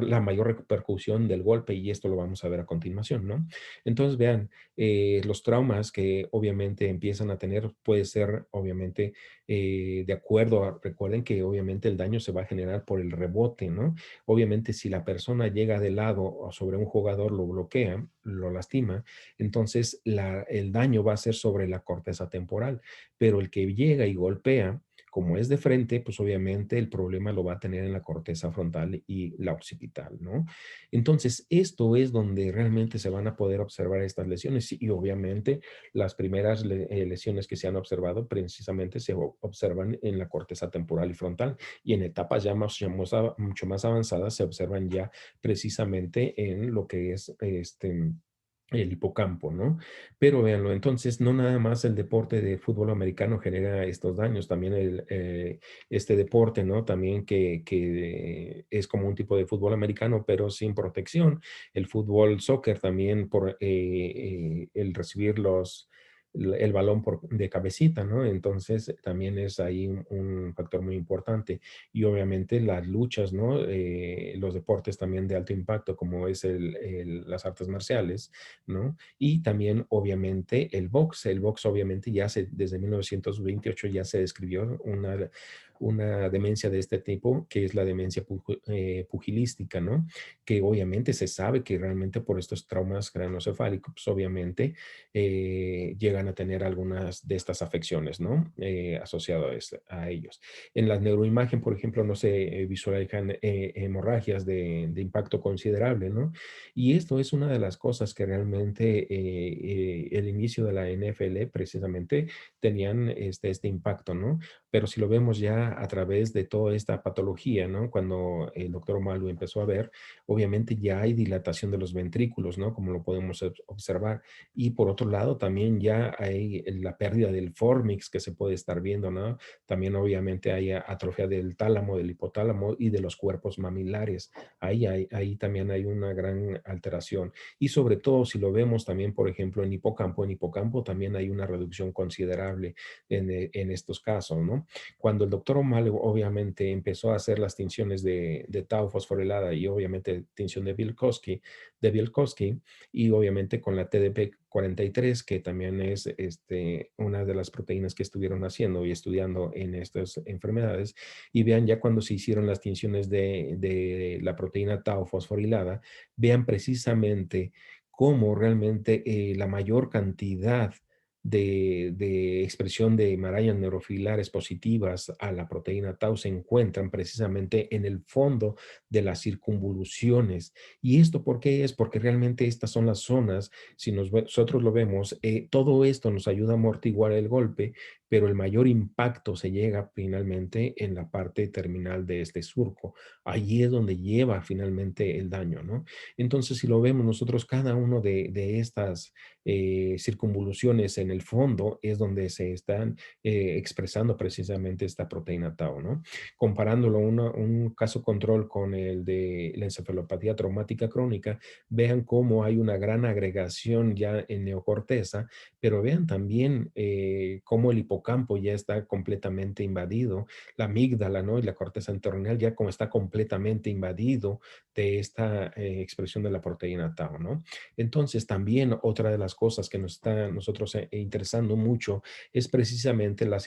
la mayor repercusión del golpe y esto lo vamos a ver a continuación, ¿no? Entonces, vean, los traumas que obviamente empiezan a tener puede ser obviamente de acuerdo recuerden que obviamente el daño se va a generar por el rebote, ¿no? Obviamente si la persona llega de lado o sobre un jugador, lo bloquea, lo lastima, entonces el daño va a ser sobre la corteza temporal, pero el que llega y golpea, como es de frente, pues obviamente el problema lo va a tener en la corteza frontal y la occipital, ¿no? Entonces, esto es donde realmente se van a poder observar estas lesiones y obviamente las primeras lesiones que se han observado precisamente se observan en la corteza temporal y frontal y en etapas mucho más avanzadas se observan ya precisamente en lo que es el hipocampo, ¿no? Pero véanlo, entonces no nada más el deporte de fútbol americano genera estos daños, también este deporte, ¿no? También que es como un tipo de fútbol americano, pero sin protección. El fútbol soccer también por el recibir el balón de cabecita, ¿no? Entonces también es ahí un factor muy importante. Y obviamente las luchas, ¿no? Los deportes también de alto impacto, como es las artes marciales, ¿no? Y también, obviamente, el box. El box, obviamente, desde 1928 ya se describió una demencia de este tipo, que es la demencia pugilística, ¿no? Que obviamente se sabe que realmente por estos traumas craneoencefálicos, pues, obviamente, llegan a tener algunas de estas afecciones, ¿no? Asociado a ellos. En la neuroimagen, por ejemplo, no se visualizan hemorragias de impacto considerable, ¿no? Y esto es una de las cosas que realmente el inicio de la NFL precisamente tenían este impacto, ¿no? Pero si lo vemos ya a través de toda esta patología, ¿no? Cuando el doctor Malu empezó a ver, obviamente ya hay dilatación de los ventrículos, ¿no? Como lo podemos observar. Y por otro lado, también ya hay la pérdida del formix que se puede estar viendo, ¿no? También obviamente hay atrofia del tálamo, del hipotálamo y de los cuerpos mamilares. Ahí también hay una gran alteración. Y sobre todo, si lo vemos también, por ejemplo, en hipocampo también hay una reducción considerable en estos casos, ¿no? Cuando el doctor O'Malley obviamente empezó a hacer las tinciones de tau fosforilada y obviamente tinción de Bielkowski y obviamente con la TDP-43, que también es una de las proteínas que estuvieron haciendo y estudiando en estas enfermedades, y vean ya cuando se hicieron las tinciones de la proteína tau fosforilada, vean precisamente cómo realmente la mayor cantidad de expresión de marañas neurofilares positivas a la proteína tau se encuentran precisamente en el fondo de las circunvoluciones. ¿Y esto por qué es? Porque realmente estas son las zonas, si nosotros lo vemos, todo esto nos ayuda a amortiguar el golpe, pero el mayor impacto se llega finalmente en la parte terminal de este surco. Allí es donde lleva finalmente el daño, ¿no? Entonces, si lo vemos nosotros, cada uno de estas circunvoluciones en el fondo es donde se están expresando precisamente esta proteína tau, ¿no? Comparándolo un caso control con el de la encefalopatía traumática crónica, vean cómo hay una gran agregación ya en neocorteza, pero vean también cómo el hipocampo ya está completamente invadido, la amígdala, ¿no? Y la corteza entornal ya como está completamente invadido de esta expresión de la proteína tau, ¿no? Entonces, también otra de las cosas que nos está a nosotros interesando mucho es precisamente la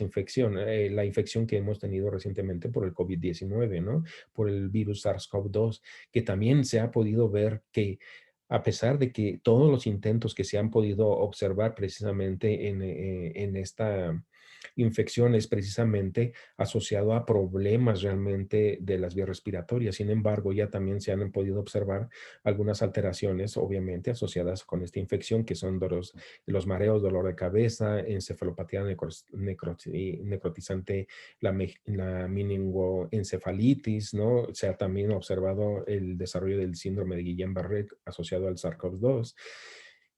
infección que hemos tenido recientemente por el COVID-19, ¿no? Por el virus SARS-CoV-2, que también se ha podido ver que a pesar de que todos los intentos que se han podido observar precisamente en esta infección es precisamente asociado a problemas realmente de las vías respiratorias. Sin embargo, ya también se han podido observar algunas alteraciones, obviamente, asociadas con esta infección, que son los mareos, dolor de cabeza, encefalopatía necrotizante, la meningoencefalitis, ¿no? Se ha también observado el desarrollo del síndrome de Guillain-Barré asociado al SARS-CoV-2.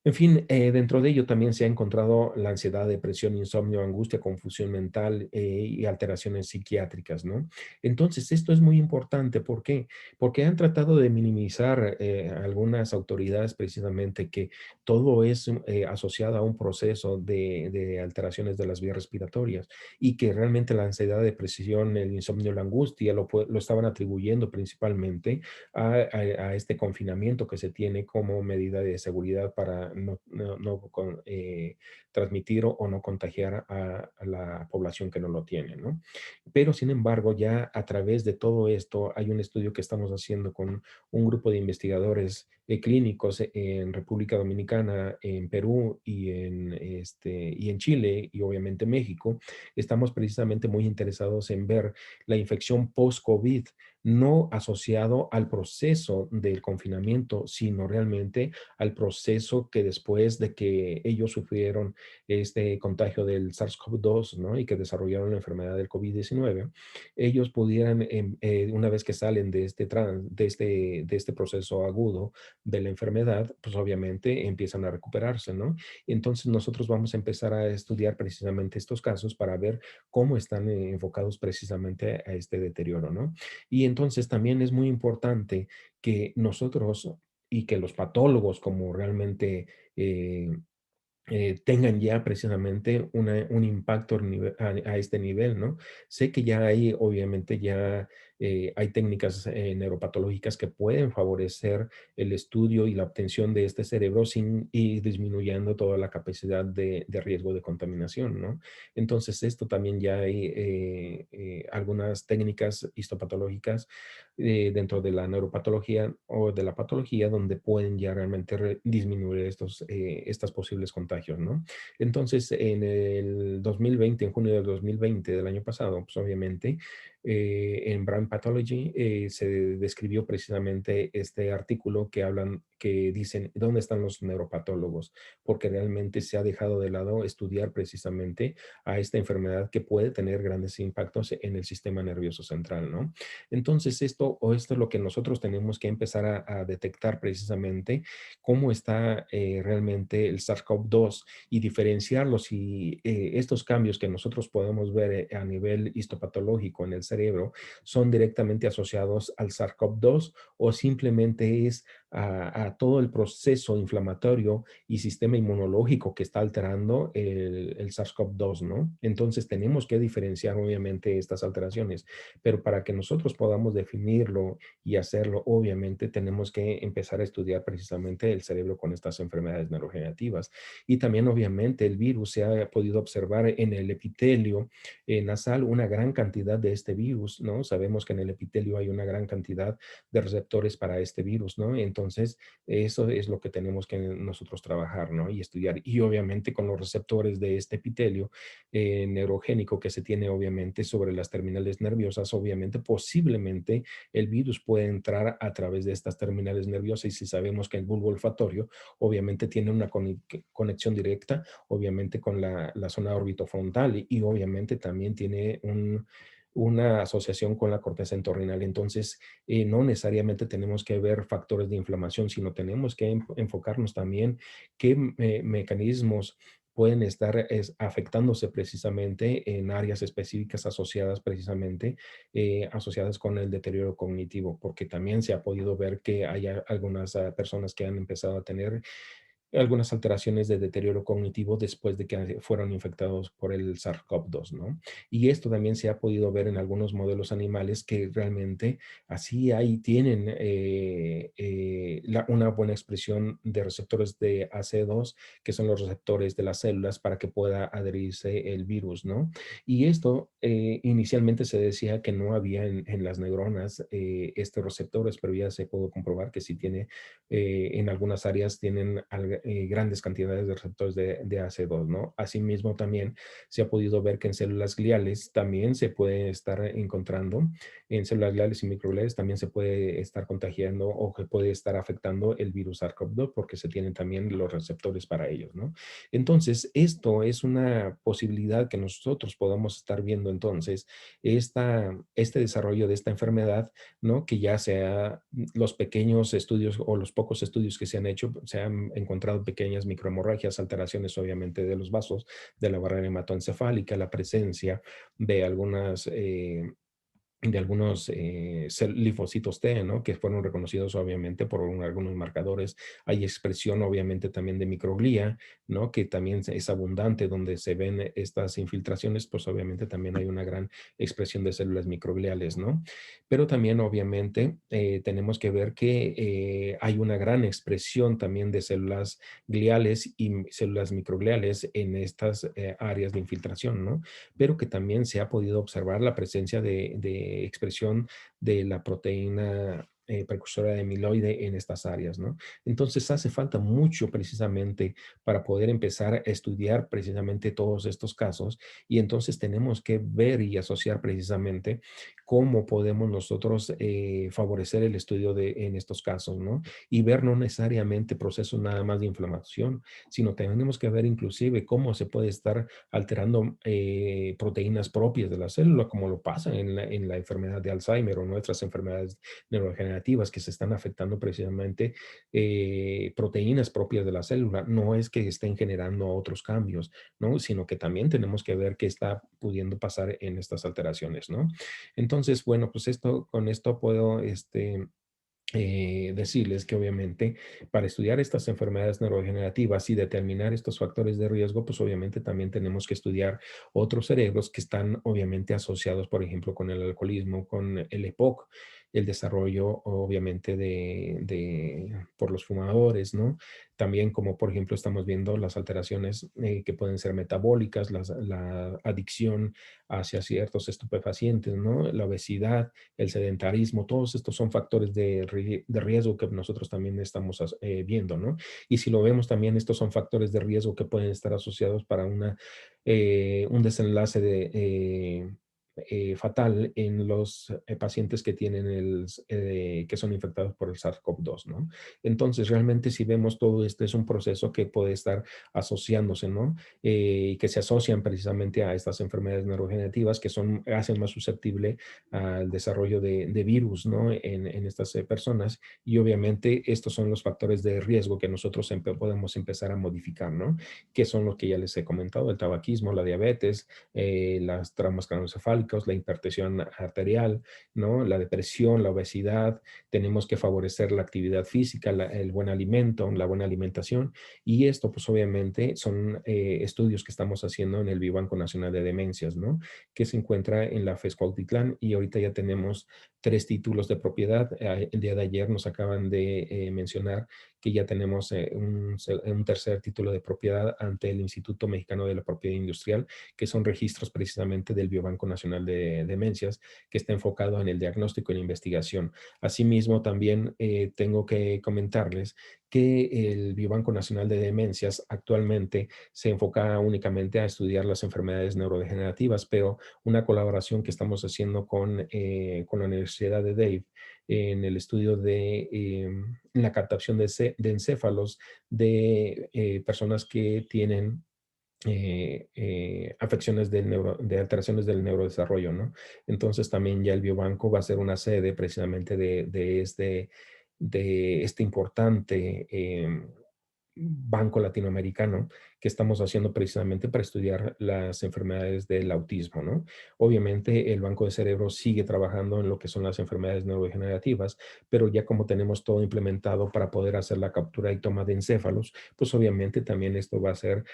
En fin, dentro de ello también se ha encontrado la ansiedad, depresión, insomnio, angustia, confusión mental y alteraciones psiquiátricas, ¿no? Entonces, esto es muy importante. ¿Por qué? Porque han tratado de minimizar algunas autoridades precisamente que todo es asociado a un proceso de alteraciones de las vías respiratorias y que realmente la ansiedad, depresión, el insomnio, la angustia lo estaban atribuyendo principalmente a este confinamiento que se tiene como medida de seguridad para no transmitir o no contagiar a la población que no lo tiene, ¿no? Pero sin embargo, ya a través de todo esto, hay un estudio que estamos haciendo con un grupo de investigadores clínicos en República Dominicana, en Perú y en Chile y obviamente México. Estamos precisamente muy interesados en ver la infección post-COVID, no asociado al proceso del confinamiento, sino realmente al proceso que después de que ellos sufrieron este contagio del SARS-CoV-2, ¿no? Y que desarrollaron la enfermedad del COVID-19, ellos pudieran, una vez que salen de este proceso agudo, de la enfermedad, pues obviamente empiezan a recuperarse, ¿no? Entonces nosotros vamos a empezar a estudiar precisamente estos casos para ver cómo están enfocados precisamente a este deterioro, ¿no? Y entonces también es muy importante que nosotros y que los patólogos como realmente tengan ya precisamente un impacto a este nivel, ¿no? Sé que ya hay, obviamente, ya hay técnicas neuropatológicas que pueden favorecer el estudio y la obtención de este cerebro sin ir disminuyendo toda la capacidad de riesgo de contaminación, ¿no? Entonces, esto también ya hay algunas técnicas histopatológicas dentro de la neuropatología o de la patología donde pueden ya realmente disminuir estas posibles contagios, ¿no? Entonces, en el 2020, en junio del 2020 del año pasado, pues obviamente, en Brain Pathology se describió precisamente este artículo que dicen, ¿dónde están los neuropatólogos? Porque realmente se ha dejado de lado estudiar precisamente a esta enfermedad que puede tener grandes impactos en el sistema nervioso central, ¿no? Entonces, esto es lo que nosotros tenemos que empezar a detectar precisamente cómo está realmente el SARS-CoV-2 y diferenciarlos y estos cambios que nosotros podemos ver a nivel histopatológico en el cerebro son directamente asociados al SARS-CoV-2 o simplemente es a todo el proceso inflamatorio y sistema inmunológico que está alterando el SARS-CoV-2, ¿no? Entonces tenemos que diferenciar obviamente estas alteraciones, pero para que nosotros podamos definirlo y hacerlo, obviamente tenemos que empezar a estudiar precisamente el cerebro con estas enfermedades neurodegenerativas. Y también, obviamente, el virus se ha podido observar en el epitelio nasal una gran cantidad de este virus, ¿no? Sabemos que en el epitelio hay una gran cantidad de receptores para este virus, ¿no? Entonces, eso es lo que tenemos que nosotros trabajar, ¿no? Y estudiar. Y obviamente con los receptores de este epitelio neurogénico que se tiene, obviamente, sobre las terminales nerviosas, obviamente, posiblemente el virus puede entrar a través de estas terminales nerviosas y si sabemos que el bulbo olfatorio obviamente tiene una conexión directa, obviamente con la zona orbitofrontal y obviamente también tiene una asociación con la corteza entorrinal. Entonces, no necesariamente tenemos que ver factores de inflamación, sino tenemos que enfocarnos también qué mecanismos pueden estar afectándose precisamente en áreas específicas asociadas precisamente asociadas con el deterioro cognitivo, porque también se ha podido ver que hay algunas personas que han empezado a tener algunas alteraciones de deterioro cognitivo después de que fueron infectados por el SARS-CoV-2, ¿no? Y esto también se ha podido ver en algunos modelos animales que realmente así ahí tienen una buena expresión de receptores de AC2, que son los receptores de las células para que pueda adherirse el virus, ¿no? Y esto inicialmente se decía que no había en las neuronas estos receptores, pero ya se pudo comprobar que sí tiene en algunas áreas tienen grandes cantidades de receptores de AC2, ¿no? Asimismo, también se ha podido ver que en células gliales también se puede estar encontrando, en células gliales y microgliales también se puede estar contagiando o que puede estar afectando el virus SARS-CoV-2 porque se tienen también los receptores para ellos, ¿no? Entonces, esto es una posibilidad que nosotros podamos estar viendo entonces este desarrollo de esta enfermedad, ¿no? Que ya sea los pequeños estudios o los pocos estudios que se han hecho, se han encontrado pequeñas microhemorragias, alteraciones obviamente de los vasos, de la barrera hematoencefálica, la presencia de algunos linfocitos T, ¿no? Que fueron reconocidos obviamente por algunos marcadores. Hay expresión obviamente también de microglía, ¿no? Que también es abundante donde se ven estas infiltraciones, pues obviamente también hay una gran expresión de células microgliales, ¿no? Pero también obviamente tenemos que ver que hay una gran expresión también de células gliales y células microgliales en estas áreas de infiltración, ¿no? Pero que también se ha podido observar la presencia de expresión de la proteína precursora de amiloide en estas áreas, ¿no? Entonces hace falta mucho precisamente para poder empezar a estudiar precisamente todos estos casos y entonces tenemos que ver y asociar precisamente cómo podemos nosotros favorecer el estudio en estos casos, ¿no? Y ver no necesariamente procesos nada más de inflamación, sino tenemos que ver inclusive cómo se puede estar alterando proteínas propias de la célula, como lo pasa en la enfermedad de Alzheimer o nuestras enfermedades neurodegenerativas neurodegenerativas que se están afectando precisamente proteínas propias de la célula. No es que estén generando otros cambios, ¿no? Sino que también tenemos que ver qué está pudiendo pasar en estas alteraciones, ¿no? Entonces, bueno, pues con esto puedo, decirles que obviamente para estudiar estas enfermedades neurodegenerativas y determinar estos factores de riesgo, pues obviamente también tenemos que estudiar otros cerebros que están obviamente asociados, por ejemplo, con el alcoholismo, con el EPOC, el desarrollo obviamente por los fumadores, ¿no? También como por ejemplo estamos viendo las alteraciones que pueden ser metabólicas, la adicción hacia ciertos estupefacientes, ¿no? La obesidad, el sedentarismo, todos estos son factores de riesgo que nosotros también estamos viendo, ¿no? Y si lo vemos también, estos son factores de riesgo que pueden estar asociados para un desenlace fatal en los pacientes que tienen que son infectados por el SARS-CoV-2, ¿no? Entonces, realmente si vemos todo esto es un proceso que puede estar asociándose, ¿no? Y que se asocian precisamente a estas enfermedades neurodegenerativas que hacen más susceptible al desarrollo de virus, ¿no? En estas personas. Y obviamente estos son los factores de riesgo que nosotros podemos empezar a modificar, ¿no? Que son los que ya les he comentado, el tabaquismo, la diabetes, las traumas craneoencefálicos, la hipertensión arterial, ¿no? La depresión, la obesidad. Tenemos que favorecer la actividad física, el buen alimento, la buena alimentación. Y esto, pues obviamente, son estudios que estamos haciendo en el Biobanco Nacional de Demencias, ¿no? Que se encuentra en la FES Cuautitlán y ahorita ya tenemos 3 títulos de propiedad. El día de ayer nos acaban de mencionar que ya tenemos un tercer título de propiedad ante el Instituto Mexicano de la Propiedad Industrial, que son registros precisamente del Biobanco Nacional de Demencias, que está enfocado en el diagnóstico y la investigación. Asimismo, también tengo que comentarles que el Biobanco Nacional de Demencias actualmente se enfoca únicamente a estudiar las enfermedades neurodegenerativas, pero una colaboración que estamos haciendo con la Universidad de Dave en el estudio la captación de encéfalos de personas que tienen afecciones de alteraciones del neurodesarrollo, ¿no? Entonces también ya el biobanco va a ser una sede precisamente de este importante banco latinoamericano que estamos haciendo precisamente para estudiar las enfermedades del autismo, ¿no? Obviamente el Banco de Cerebro sigue trabajando en lo que son las enfermedades neurodegenerativas, pero ya como tenemos todo implementado para poder hacer la captura y toma de encéfalos, pues obviamente también esto va a ser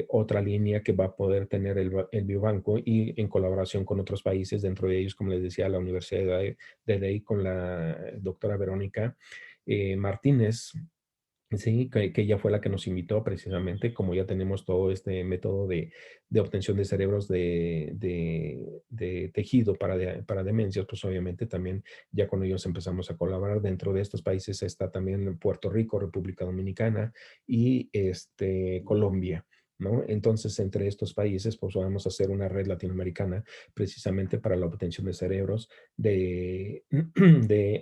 otra línea que va a poder tener el biobanco y en colaboración con otros países, dentro de ellos, como les decía, la Universidad de Dei con la doctora Verónica Martínez. Sí, que ella fue la que nos invitó precisamente, como ya tenemos todo este método de obtención de cerebros de tejido para demencias, pues obviamente también ya con ellos empezamos a colaborar. Dentro de estos países está también Puerto Rico, República Dominicana y Colombia, ¿no? Entonces, entre estos países, pues vamos a hacer una red latinoamericana precisamente para la obtención de cerebros de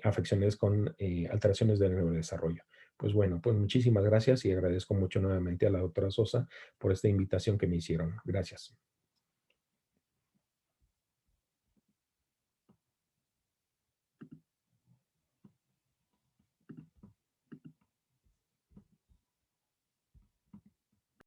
afecciones con alteraciones del neurodesarrollo. Pues bueno, pues muchísimas gracias y agradezco mucho nuevamente a la doctora Sosa por esta invitación que me hicieron. Gracias.